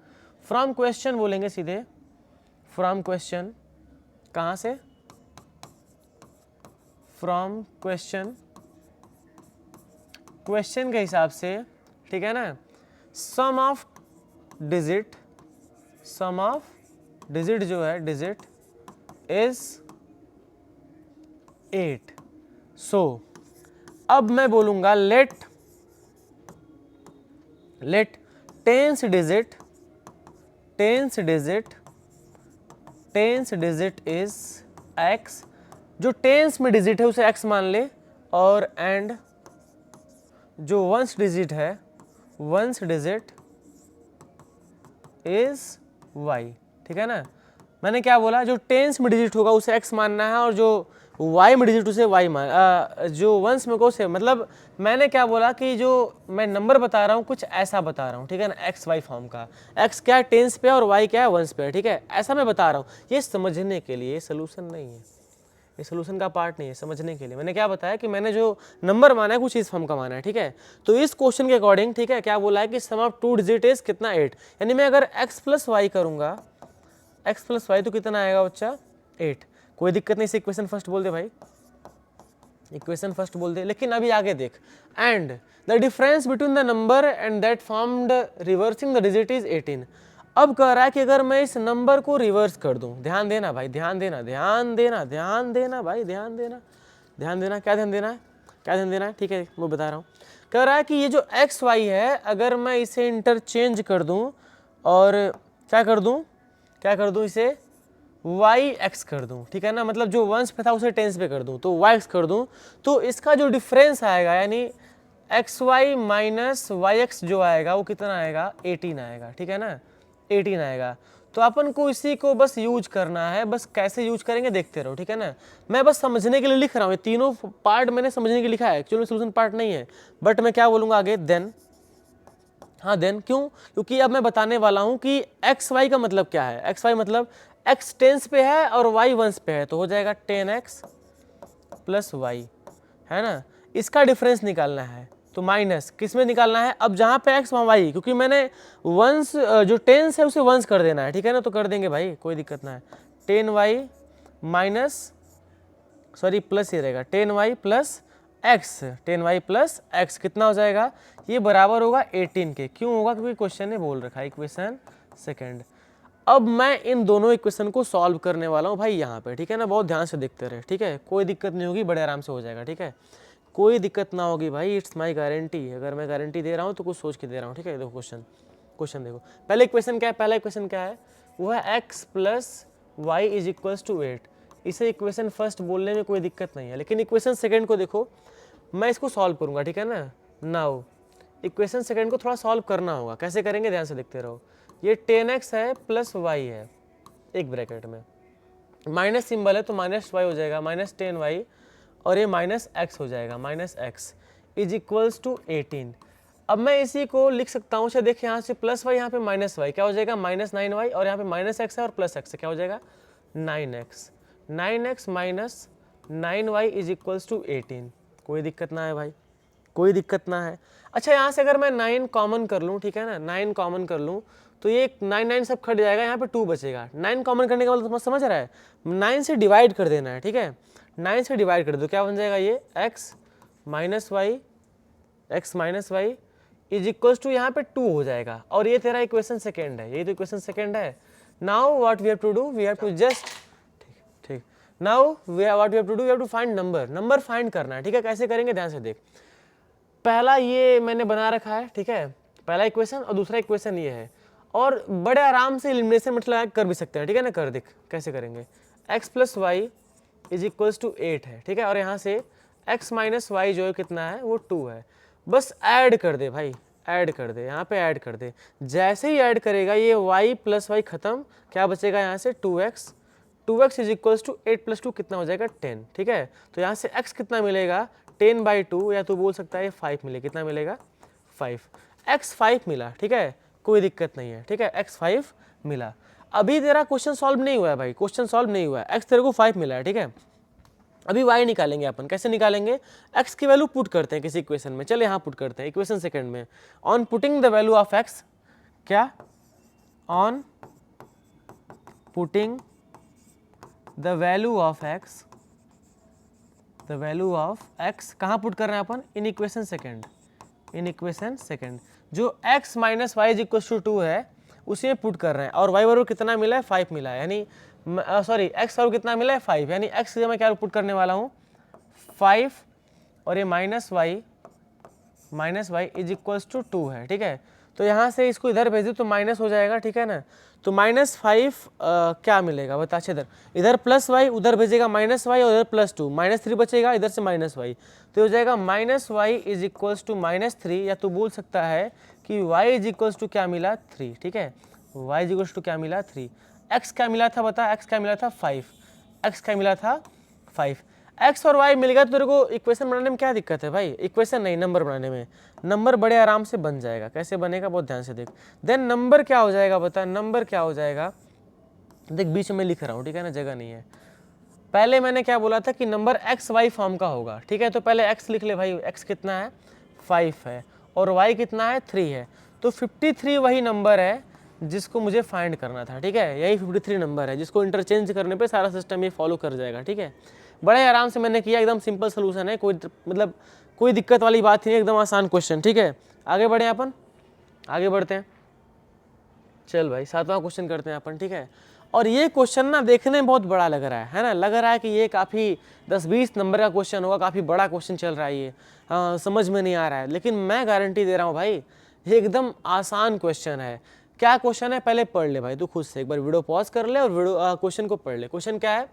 फ्रॉम क्वेश्चन बोलेंगे सीधे, फ्रॉम क्वेश्चन, कहाँ से? फ्रॉम क्वेश्चन, क्वेश्चन के हिसाब से। ठीक है ना, sum of digit, sum of digit जो है, डिजिट इज 8। सो अब मैं बोलूंगा let tens digit, tens digit, tens digit is x। जो टेंस में डिजिट है उसे x मान ले, और एंड जो वंस डिजिट है, वंस डिजिट इज y। ठीक है ना, मैंने क्या बोला? जो टेंस में डिजिट होगा उसे x मानना है, और जो y में डिजिट उसे y मान, जो वंस में को उसे, मतलब मैंने क्या बोला कि जो मैं नंबर बता रहा हूँ कुछ ऐसा बता रहा हूँ। ठीक है ना, x y फॉर्म का, x क्या है टेंस पे और y क्या है वंस पे। ठीक है, ऐसा मैं बता रहा हूँ, ये समझने के लिए, सोल्यूशन नहीं है, ये सोल्यूशन का पार्ट नहीं है, समझने के लिए। मैंने क्या बताया कि मैंने जो नंबर माना है कुछ इस फॉर्म का माना है। ठीक है, तो इस क्वेश्चन के अकॉर्डिंग, ठीक है, क्या बोला है कि सम ऑफ 2 डिजिट इज कितना? 8। यानी मैं अगर x प्लस वाई करूंगा, x प्लस वाई, तो कितना आएगा बच्चा? 8। कोई दिक्कत नहीं, इसे इक्वेशन फर्स्ट बोल दे भाई, इक्वेशन फर्स्ट बोल दे। लेकिन अभी आगे देख, and the difference between the number and that formed reversing the digit is 18। अब कह रहा है कि अगर मैं इस नंबर को रिवर्स कर दूं, ध्यान देना भाई, ध्यान देना, ध्यान देना, ध्यान देना भाई, ध्यान देना, ध्यान देना। क्या ध्यान देना है? क्या ध्यान देना है? ठीक है, वो बता रहा हूँ। कह रहा है कि ये जो एक्स वाई है, अगर मैं इसे इंटरचेंज कर दूं और क्या कर दूँ इसे वाई एक्स कर दूँ, ठीक है ना, मतलब जो वंस पे था उसे टेंस पे कर दूँ, तो वाई एक्स कर दूँ, तो इसका जो डिफरेंस आएगा यानी x y minus y x जो आएगा वो कितना आएगा 18 आएगा, ठीक है ना, 18 आएगा। तो अपन को इसी को बस यूज करना है, बस कैसे यूज करेंगे देखते रहो, ठीक है ना। मैं बस समझने के लिए लिख रहा हूँ, ये तीनों पार्ट मैंने समझने के लिए लिखा है, एक्चुअली सोल्यूशन पार्ट नहीं है, बट मैं क्या बोलूँगा आगे देन। हाँ देन क्यों, क्योंकि अब मैं बताने वाला हूँ कि एक्स वाई का मतलब क्या है। एक्स वाई मतलब एक्स टेंस पे है और वाई वंस पे है, तो हो जाएगा 10x प्लस वाई, है ना। इसका डिफरेंस निकालना है, तो माइनस किस में निकालना है, अब जहाँ पे एक्स वहाँ वाई, क्योंकि मैंने वंस जो टेंस है उसे वंस कर देना है, ठीक है ना, तो कर देंगे भाई, कोई दिक्कत ना है। 10y माइनस सॉरी प्लस ही रहेगा 10y plus x, 10y plus x कितना हो जाएगा, ये बराबर होगा 18 के। क्यों होगा, क्योंकि क्वेश्चन ने बोल रखा है, इक्वेशन सेकेंड। अब मैं इन दोनों इक्वेशन को सॉल्व करने वाला हूँ भाई यहाँ पे, ठीक है ना, बहुत ध्यान से देखते रहे, ठीक है, कोई दिक्कत नहीं होगी, बड़े आराम से हो जाएगा, ठीक है, कोई दिक्कत ना होगी भाई, इट्स माय गारंटी। अगर मैं गारंटी दे रहा हूँ तो कुछ सोच के दे रहा हूँ, ठीक है। देखो क्वेश्चन देखो, पहले इक्वेशन क्या है, पहला इक्वेशन क्या है, वो है x plus y is equals to 8। इसे इक्वेशन फर्स्ट बोलने में कोई दिक्कत नहीं है, लेकिन इक्वेशन सेकेंड को देखो, मैं इसको सॉल्व करूँगा, ठीक है ना। नाउ इक्वेशन सेकेंड को थोड़ा सॉल्व करना होगा, कैसे करेंगे ध्यान से देखते रहो। ये 10x है प्लस वाई है, एक ब्रैकेट में माइनस सिंबल है तो माइनस वाई हो जाएगा, माइनस 10y, और ये माइनस एक्स हो जाएगा, minus x is equals to 18। अब मैं इसी को लिख सकता हूँ, देखिए यहाँ से प्लस वाई, यहाँ पे माइनस वाई, क्या हो जाएगा माइनस 9y, और यहाँ पे माइनस एक्स है और प्लस एक्स है, क्या हो जाएगा 9x। 9x minus 9y is equals to 18। कोई दिक्कत ना है भाई, कोई दिक्कत ना है। अच्छा यहाँ से अगर मैं 9 कॉमन कर लूँ, ठीक है ना, 9 कॉमन कर लूँ तो ये 9 सब कट जाएगा, यहाँ पे 2 बचेगा। 9 कॉमन करने का मतलब समझ रहा है, 9 से डिवाइड कर देना है, ठीक है, 9 से डिवाइड कर दो, क्या बन जाएगा ये x minus y is equals to यहाँ पे 2 हो जाएगा, और ये तेरा इक्वेशन सेकेंड है, ये तो इक्वेशन सेकेंड है। Now what we have to do, we have to just ठीक now what we have to do, we have to find number find करना है, ठीक है। कैसे करेंगे ध्यान से देख, पहला ये मैंने बना रखा है, ठीक है, पहला इक्वेशन, और दूसरा इक्वेशन ये है, और बड़े आराम से एलिमिनेशन मतलब कर भी सकते हैं, ठीक है ना। कर देख कैसे करेंगे, x plus y is equals to 8 है, ठीक है, और यहाँ से x माइनस वाई जो है कितना है वो 2 है, बस ऐड कर दे भाई, ऐड कर दे, यहाँ पे ऐड कर दे। जैसे ही ऐड करेगा ये y प्लस वाई खत्म, क्या बचेगा यहाँ से 2x is equals to 8 plus 2 कितना हो जाएगा 10, ठीक है। तो यहाँ से x कितना मिलेगा 10/2, या तो बोल सकता है 5 मिले, कितना मिलेगा 5, x 5 मिला, ठीक है, कोई दिक्कत नहीं है, ठीक है, x 5 मिला। अभी तेरा क्वेश्चन सॉल्व नहीं हुआ है भाई, क्वेश्चन सॉल्व नहीं हुआ है, x तेरे को 5 मिला है, ठीक है। अभी y निकालेंगे अपन, कैसे निकालेंगे, x की वैल्यू पुट करते हैं किसी इक्वेशन में, चल यहाँ पुट करते हैं इक्वेशन सेकंड में। On putting the value of x, क्या, on putting the value of x, the value of x कहाँ पुट कर रहे हैं अपन, इन इक्वेशन सेकंड, जो x minus y is equal to 2 है उसी में पुट कर रहे हैं, और y बराबर कितना मिला है 5 मिला है, यानी सॉरी x बराबर कितना मिला है 5, यानी x से मैं क्या पुट करने वाला हूँ 5, और ये minus y is equal to 2 है, ठीक है। तो यहाँ से इसको इधर भेज दो तो माइनस हो जाएगा, ठीक है ना। तो -5 क्या मिलेगा बता, अच्छा इधर प्लस वाई, उधर भेजेगा माइनस वाई, और इधर +2, -3 बचेगा, इधर से माइनस वाई, तो हो जाएगा -y इज इक्वल्स टू -3, या तो बोल सकता है कि y इज इक्वल्स टू क्या मिला 3, ठीक है, y इज इक्वल्स टू क्या मिला 3। x क्या मिला था बता, x क्या मिला था 5, x क्या मिला था 5, x और y मिल गया तो तेरे को इक्वेशन बनाने में क्या दिक्कत है भाई, इक्वेशन नहीं नंबर बनाने में, नंबर बड़े आराम से बन जाएगा। कैसे बनेगा बहुत ध्यान से देख, देन नंबर क्या हो जाएगा बता, नंबर क्या हो जाएगा, देख बीच में लिख रहा हूँ, ठीक है ना, जगह नहीं है। पहले मैंने क्या बोला था कि नंबर एक्स वाई फॉर्म का होगा, ठीक है, तो पहले x लिख ले भाई, x कितना है 5 है, और y कितना है 3 है, तो 53 वही नंबर है जिसको मुझे फाइंड करना था, ठीक है, यही 53 नंबर है जिसको इंटरचेंज करने पे सारा सिस्टम ये फॉलो कर जाएगा, ठीक है। बड़े आराम से मैंने किया, एकदम सिंपल सोल्यूशन है, कोई मतलब कोई दिक्कत वाली बात नहीं है, एकदम आसान क्वेश्चन, ठीक है। आगे बढ़े अपन, आगे बढ़ते हैं, चल भाई 7वां क्वेश्चन करते हैं अपन, ठीक है। और ये क्वेश्चन ना देखने में बहुत बड़ा लग रहा है ना, लग रहा है कि ये काफ़ी 10-20 नंबर का क्वेश्चन होगा, काफ़ी बड़ा क्वेश्चन चल रहा है ये, समझ में नहीं आ रहा है, लेकिन मैं गारंटी दे रहा हूँ भाई ये एकदम आसान क्वेश्चन है। क्या क्वेश्चन है पहले पढ़ ले भाई तू खुद से, एक बार वीडियो पॉज कर ले और वीडियो क्वेश्चन को पढ़ ले। क्वेश्चन क्या है,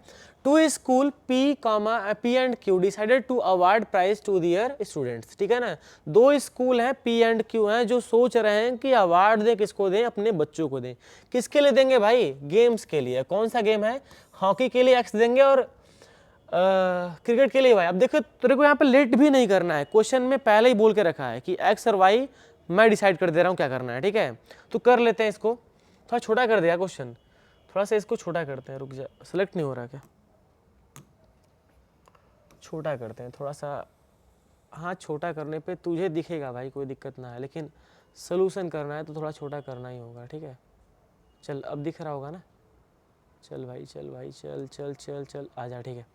two school P and Q decided to award prize to their students, ठीक है ना। दो स्कूल हैं P एंड Q हैं जो सोच रहे हैं कि अवार्ड दें, किसको दें, अपने बच्चों को दें। किसके लिए देंगे भाई, गेम्स के लिए। कौन सा गेम है, हॉकी के लिए X देंगे और क्रिकेट के लिए Y। अब देखो तेरे को यहाँ पे लेट भी नहीं करना है, क्वेश्चन में पहले ही बोल के रखा है कि X और Y मैं डिसाइड कर दे रहा हूँ क्या करना है, ठीक है। तो कर लेते हैं इसको, थोड़ा छोटा कर दिया क्वेश्चन, थोड़ा सा इसको छोटा करते हैं, रुक जा, सेलेक्ट नहीं हो रहा क्या, छोटा करते हैं थोड़ा सा। हाँ छोटा करने पे तुझे दिखेगा भाई, कोई दिक्कत ना है, लेकिन सोल्यूशन करना है तो थोड़ा छोटा करना ही होगा, ठीक है। चल अब दिख रहा होगा ना, चल भाई चल भाई चल चल चल चल आ जा, ठीक है,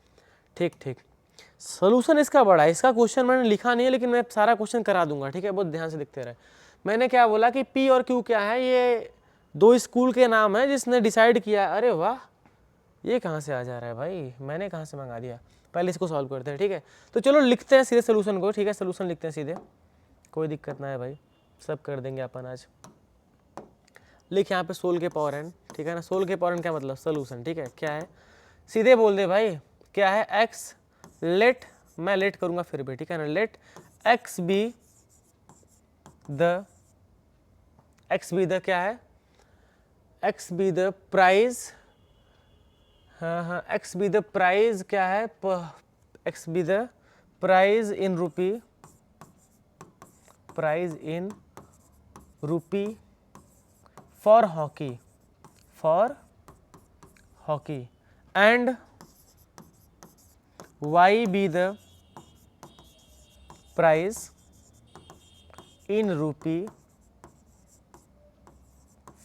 ठीक ठीक। सोल्यूशन इसका बड़ा है, इसका क्वेश्चन मैंने लिखा नहीं है लेकिन मैं सारा क्वेश्चन करा दूंगा, ठीक है, बहुत ध्यान से देखते रहे। मैंने क्या बोला कि P और Q क्या है, ये दो स्कूल के नाम है जिसने डिसाइड किया। अरे वाह, ये कहाँ से आ जा रहा है भाई, मैंने कहाँ से मंगा दिया। पहले इसको सॉल्व करते हैं, ठीक है। तो चलो लिखते हैं सीधे सोल्यूशन को, ठीक है, सोल्यूशन लिखते हैं सीधे, कोई दिक्कत ना है भाई, सब कर देंगे अपन आज। लिख यहाँ पे सोल के पावर एन, ठीक है ना। सोल के पावर एन क्या मतलब, सोल्यूशन, ठीक है। क्या है, सीधे बोल दे भाई, क्या है, एक्स लेट, मैं लेट करूंगा फिर भी, ठीक है ना, let x be the, x be the क्या है, एक्स बी द प्राइज, हाँ हाँ, एक्स बी द प्राइज क्या है, x be the prize in rupee, prize in rupee for hockey, for hockey, and Y be the price in rupee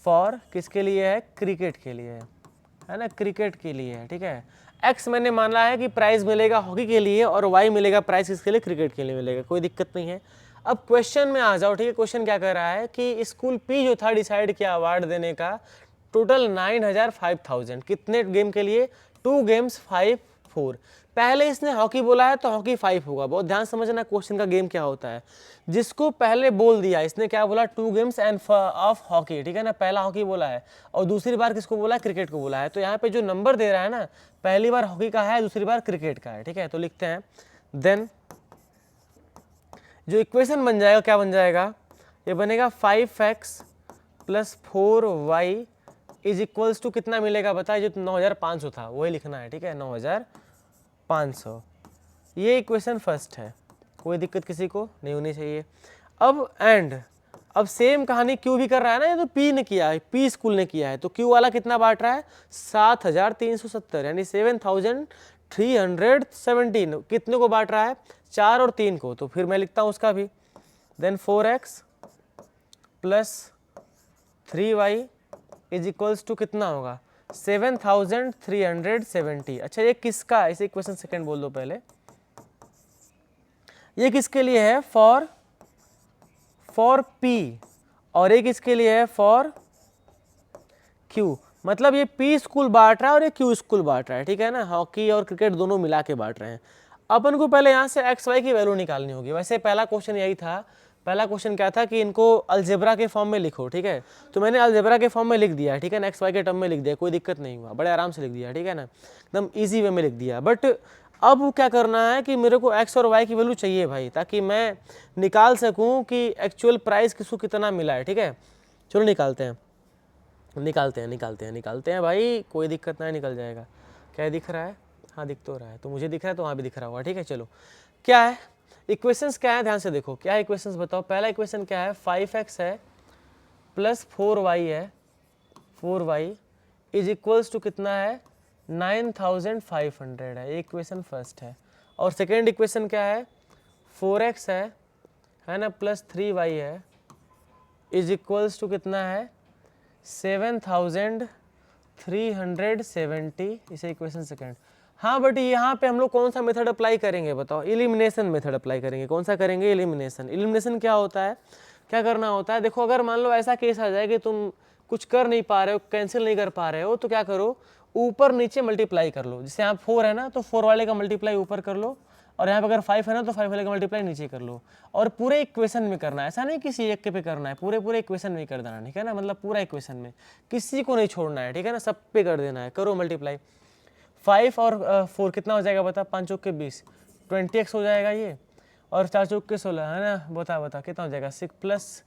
for, किसके लिए है, cricket के लिए है ना, क्रिकेट के लिए है, ठीक है। X मैंने माना है कि प्राइस मिलेगा हॉकी के लिए और Y मिलेगा प्राइस किसके लिए, क्रिकेट के लिए मिलेगा, कोई दिक्कत नहीं है। अब क्वेश्चन में आ जाओ, ठीक है। क्वेश्चन क्या कर रहा है कि स्कूल P जो था डिसाइड किया अवार्ड देने का, टोटल 9,000 5,000, कितने गेम के लिए, 2 गेम्स 5 4। पहले इसने हॉकी बोला है तो हॉकी 5 होगा, बहुत ध्यान समझना क्वेश्चन का गेम क्या होता है। जिसको पहले बोल दिया इसने, क्या बोला, 2 गेम्स एंड ऑफ हॉकी, ठीक है ना, पहला हॉकी बोला है और दूसरी बार किसको बोला है, क्रिकेट को बोला है। तो यहाँ पे जो नंबर दे रहा है ना, पहली बार हॉकी का है, दूसरी बार क्रिकेट का है, ठीक है। तो लिखते हैं, देन जो इक्वेशन बन जाएगा क्या बन जाएगा, ये बनेगा 5x plus 4y is equals to कितना मिलेगा बताइए, जो 9,500 था वही लिखना है, ठीक है, 9,500। ये इक्वेशन फर्स्ट है, कोई दिक्कत किसी को नहीं होनी चाहिए। अब एंड, अब सेम कहानी क्यू भी कर रहा है ना, ये तो पी ने किया है, पी स्कूल ने किया है, तो क्यू वाला कितना बांट रहा है, 7,370 यानी 7,317। कितने को बांट रहा है, 4 और 3 को, तो फिर मैं लिखता हूँ उसका भी, then 4x plus 3y is equals to कितना होगा, 7,370। अच्छा ये किसका है, इसे इक्वेशन सेकंड बोल दो पहले, ये किसके लिए है, फॉर पी, और एक इसके लिए है फॉर क्यू। मतलब ये पी स्कूल बांट रहा है और ये क्यू स्कूल बांट रहा है, ठीक है ना, हॉकी और क्रिकेट दोनों मिला के बांट रहे हैं। अपन को पहले यहाँ से एक्स वाई की वैल्यू निकालनी होगी। वैसे पहला क्वेश्चन यही था, पहला क्वेश्चन क्या था कि इनको अलजेब्रा के फॉर्म में लिखो, ठीक है। तो मैंने अलजेब्रा के फॉर्म में लिख दिया, ठीक है ना, एक्स वाई के टर्म में लिख दिया, कोई दिक्कत नहीं हुआ, बड़े आराम से लिख दिया, ठीक है ना, एकदम ईजी वे में लिख दिया। बट अब क्या करना है कि मेरे को एक्स और वाई की वैल्यू चाहिए भाई, ताकि मैं निकाल सकूं कि एक्चुअल प्राइस किसको कितना मिला है, ठीक है। चलो निकालते हैं भाई, कोई दिक्कत नहीं, निकल जाएगा। क्या दिख रहा है, हाँ दिख तो रहा है, तो मुझे दिख रहा है तो वहाँ भी दिख रहा होगा, ठीक है। चलो क्या है इक्वेशंस, क्या है ध्यान से देखो, क्या है इक्वेशंस बताओ। पहला इक्वेशन क्या है, 5x है प्लस 4y है, 4y इज इक्वल्स टू कितना है, 9,500 है, ये इक्वेशन फर्स्ट है। और सेकेंड इक्वेशन क्या है, 4x है ना, प्लस 3y है इज इक्वल्स टू कितना है, 7,370, इसे इक्वेशन सेकेंड। हाँ बट यहाँ पे हम लोग कौन सा मेथड अप्लाई करेंगे बताओ, एलिमिनेशन मेथड अप्लाई करेंगे। कौन सा करेंगे, एलिमिनेशन। एलिमिनेशन क्या होता है, क्या करना होता है, देखो अगर मान लो ऐसा केस आ जाए कि तुम कुछ कर नहीं पा रहे हो, कैंसिल नहीं कर पा रहे हो, तो क्या करो, ऊपर नीचे मल्टीप्लाई कर लो। जैसे यहाँ 4 है ना, तो 4 वाले का मल्टीप्लाई ऊपर कर लो और यहाँ पे अगर 5 है ना तो 5 वाले का मल्टीप्लाई नीचे कर लो, और पूरे इक्वेशन में करना है, ऐसा नहीं किसी एक के पे करना है, पूरे इक्वेशन में कर देना, ठीक है ना, मतलब पूरा इक्वेशन में किसी को नहीं छोड़ना है, ठीक है ना, सब पे कर देना है। करो मल्टीप्लाई, 5 और 4 कितना हो जाएगा बता, 5 चौक के 20, 20x हो जाएगा ये, और 4 चौक के 16 है ना, बता कितना हो जाएगा, 6 +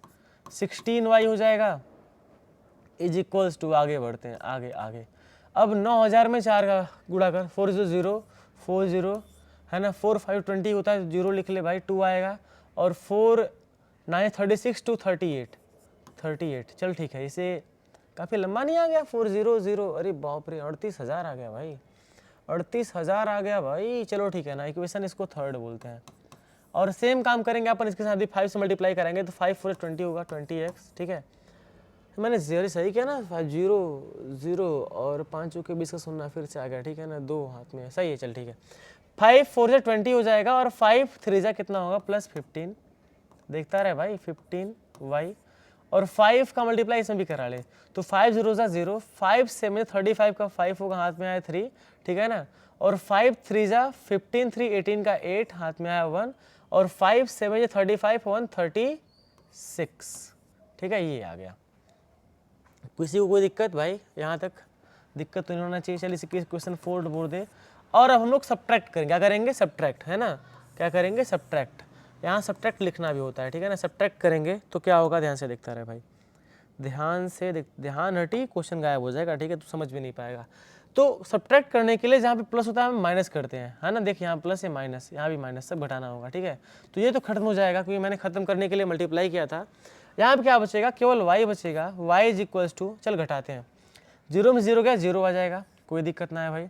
16y हो जाएगा, इज इक्वल्स टू, आगे बढ़ते हैं आगे। अब 9000 में 4 का गुणा कर, 4 0 4 0 है ना, 4 5 20 होता है, 0 लिख ले भाई, 2 आएगा, और 4 9 36 to 38, चल ठीक है, इसे काफ़ी लंबा नहीं आ गया, 4 0 0, अरे बाप रे 38,000 आ गया भाई, 38,000 आ गया भाई, चलो ठीक है ना, इक्वेशन इसको थर्ड बोलते हैं। और सेम काम करेंगे अपन इसके साथ भी, 5 से मल्टीप्लाई करेंगे तो 5 4 20 होगा, 20x, ठीक है, मैंने जेरो सही किया ना, 5 0 0 और 5 चौके 20 का सुनना फिर से आ गया, ठीक है ना, 2 हाथ में सही है, चल ठीक है, 5 4 से 20 हो जाएगा, और 5 3 जा कितना होगा, +15, देखता रहे भाई, 15y, और 5 का मल्टीप्लाई इसमें भी करा ले, तो 5 0 जा 0, 5 से में 35 का 5 होगा, हाथ में आया 3, ठीक है ना, और 5 3 जा 15, 3 18 का 8, हाथ में आया 1, और 5 से में 35 1 36, ठीक है, ये आ गया। किसी को कोई दिक्कत भाई, यहाँ तक दिक्कत तो नहीं होना चाहिए। चलिए इसके क्वेश्चन 4 बोल दे, और अब हम लोग सब्ट्रैक्ट करेंगे, क्या करेंगे, सब्ट्रैक्ट, है ना, क्या करेंगे, सब्ट्रैक्ट, यहाँ सब्ट्रैक्ट लिखना भी होता है, ठीक है ना, सब्ट्रैक्ट करेंगे तो क्या होगा, ध्यान से देखता रहे भाई, ध्यान हटी क्वेश्चन गायब हो जाएगा, ठीक है, तो समझ भी नहीं पाएगा। तो सब्ट्रैक्ट करने के लिए जहाँ पे प्लस होता है हम माइनस करते हैं, है ना, देख यहाँ प्लस है माइनस, यहाँ भी माइनस, सब घटाना होगा, ठीक है, तो ये तो खत्म हो जाएगा क्योंकि मैंने खत्म करने के लिए मल्टीप्लाई किया था। यहाँ पे क्या बचेगा, केवल y बचेगा, y इज इक्वल्स टू, चल घटाते हैं, 0 में 0 क्या 0 आ जाएगा, कोई दिक्कत ना है भाई।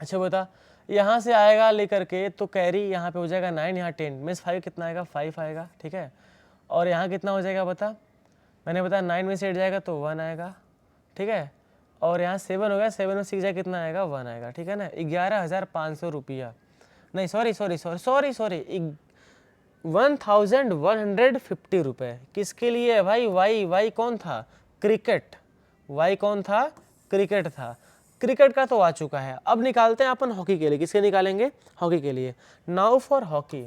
अच्छा बता, यहाँ से आएगा लेकर के तो कैरी यहाँ पे हो जाएगा 9, यहाँ 10 में 5 कितना आएगा, 5 आएगा, ठीक है, और यहाँ कितना हो जाएगा बता, मैंने बताया 9 में से 8 जाएगा तो 1 आएगा, ठीक है, और यहाँ 7 हो गया, 7 में 6 जाए कितना आएगा, 1 आएगा, ठीक है ना, 11,500 रुपया, नहीं सॉरी 1150 रुपये, किसके लिए है भाई, वाई कौन था, क्रिकेट, वाई कौन था, क्रिकेट था, क्रिकेट का तो आ चुका है। अब निकालते हैं अपन हॉकी के लिए, किसके निकालेंगे, हॉकी के लिए, now for hockey,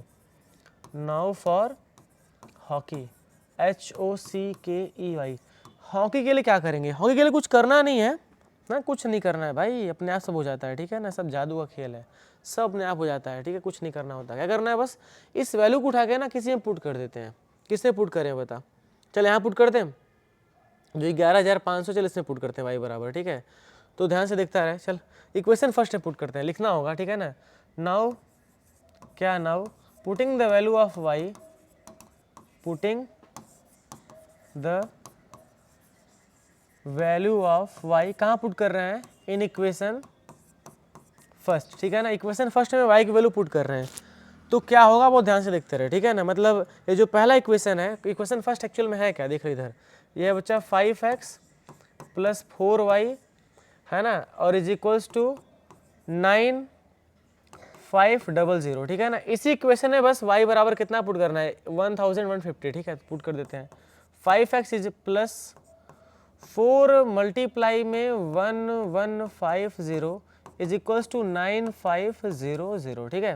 HOCKEY, hockey के लिए क्या करेंगे, हॉकी के लिए कुछ करना नहीं है ना, कुछ नहीं करना है भाई, अपने आप सब हो जाता है, ठीक है ना, सब जादू का खेल है, सब अपने आप हो जाता है, ठीक है, कुछ नहीं करना होता, क्या करना है, बस इस वैल्यू को उठा के ना किसी में पुट कर देते हैं, किससे पुट करें बता, चल यहाँ पुट करते हैं, जो 11,500, चल इसमें पुट करते हैं y बराबर, ठीक है, तो ध्यान से देखता रहे, चल इक्वेशन फर्स्ट में पुट करते हैं, लिखना होगा, ठीक है ना, now putting the value of y, putting the value of y, कहाँ पुट कर रहे हैं, इन इक्वेशन फर्स्ट, ठीक है ना, इक्वेशन फर्स्ट में y की वैल्यू पुट कर रहे हैं, तो क्या होगा वो ध्यान से देखते रहे, ठीक है ना, मतलब ये जो पहला इक्वेशन है, इक्वेशन फर्स्ट एक्चुअल में है क्या, देख रहे इधर, ये बच्चा 5x + 4y, है ना, और इज इक्वल्स टू 9500, ठीक है ना, इसी इक्वेशन में बस y बराबर कितना पुट करना है, 1150, ठीक है, पुट कर देते हैं, 5x इज प्लस 4 मल्टीप्लाई में 1150 इज इक्वल्स टू 9500, ठीक है,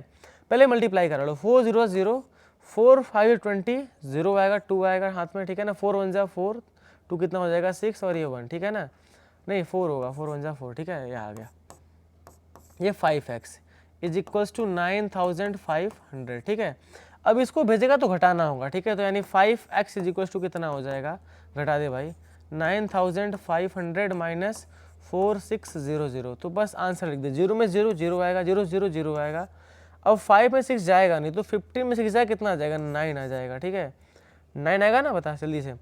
पहले मल्टीप्लाई करा लो, 4 0 0, 4 5 20, 0 आएगा, 2 आएगा हाथ में, ठीक है ना, 4 1 जा 4, 2 कितना हो जाएगा 6, और ये 1, ठीक है ना, नहीं 4 होगा, 4 1 जा 4, ठीक है, ये आ गया, ये 5x इज इक्वल्स टू 9500, ठीक है, अब इसको भेजेगा तो घटाना होगा, ठीक है, तो यानी 5x इज इक्वल्स टू कितना हो जाएगा, घटा दे भाई, 9500 माइनस 4600, तो बस आंसर लिख दे, 0 में 0 0 आएगा, 0 0 0 आएगा, अब 5 में 6 जाएगा नहीं, तो 15 में 6 जाएगा कितना आ जाएगा, 9 आ जाएगा, ठीक है, 9 आएगा ना, बता जल्दी से,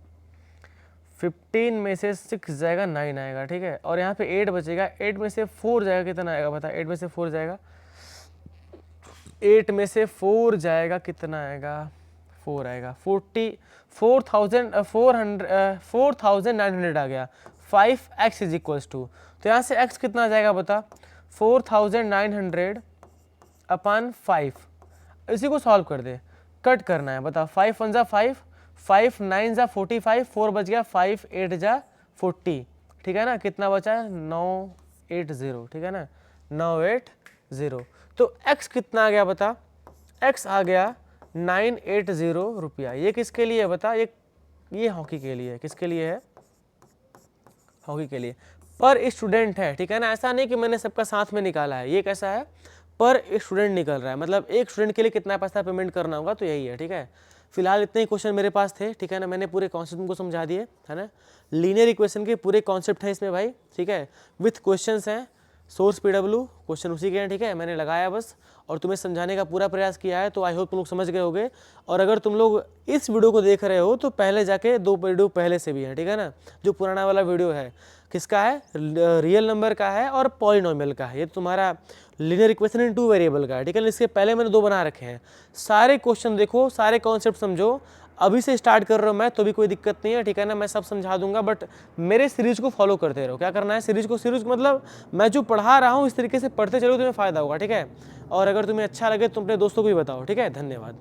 15 में से 6 जाएगा 9 आएगा, ठीक है, और यहाँ पे 8 बचेगा, 8 में से 4 जाएगा कितना आएगा बता, 8 में से 4 जाएगा, 8 में से 4 जाएगा कितना आएगा, 4 आएगा, 4,900 आ गया, 5x इज इक्वल्स टू, तो यहाँ से x कितना आ जाएगा बता, 4,900 अपन 5, इसी को सॉल्व कर दे, कट करना है, बता 5 1 जा 5, 5 9 जा 45, 4 बच गया, 5 8 जा 40, ठीक है ना, कितना बचा है 980, ठीक है ना, 980, 0। तो x कितना आ गया बता, x आ गया 980 रुपया। ये किसके लिए है बता, ये हॉकी के लिए है। किसके लिए है, हॉकी के लिए। पर स्टूडेंट है, ठीक है ना, ऐसा नहीं कि मैंने सबका साथ में निकाला है। ये कैसा है, पर स्टूडेंट निकल रहा है, मतलब एक स्टूडेंट के लिए कितना पैसा पेमेंट करना होगा, तो यही है, ठीक है। फिलहाल इतने ही क्वेश्चन मेरे पास थे, ठीक है ना, मैंने पूरे कॉन्सेप्ट को समझा दिए, है ना। लीनियर इक्वेशन के पूरे कॉन्सेप्ट हैं इसमें भाई, ठीक है, विथ क्वेश्चंस हैं, सोर्स PW क्वेश्चन उसी के हैं, ठीक है। मैंने लगाया बस और तुम्हें समझाने का पूरा प्रयास किया है, तो आई होप तुम लोग समझ गए होगे। और अगर तुम लोग इस वीडियो को देख रहे हो तो पहले जाके 2 वीडियो पहले से भी है, ठीक है ना। जो पुराना वाला वीडियो है किसका है, रियल नंबर का है और पॉलिनोमियल का है। ये तुम्हारा लीनियर इक्वेशन इन 2 वेरिएबल का है, ठीक है। इसके पहले मैंने 2 बना रखे हैं। सारे क्वेश्चन देखो, सारे कॉन्सेप्ट समझो। अभी से स्टार्ट कर रहा हूँ मैं, तो भी कोई दिक्कत नहीं है, ठीक है ना, मैं सब समझा दूंगा। बट मेरे सीरीज को फॉलो करते रहो। क्या करना है, सीरीज को मतलब मैं जो पढ़ा रहा हूँ इस तरीके से पढ़ते चलो, तुम्हें फायदा होगा, ठीक है। और अगर तुम्हें अच्छा लगे तो अपने दोस्तों को भी बताओ, ठीक है। धन्यवाद।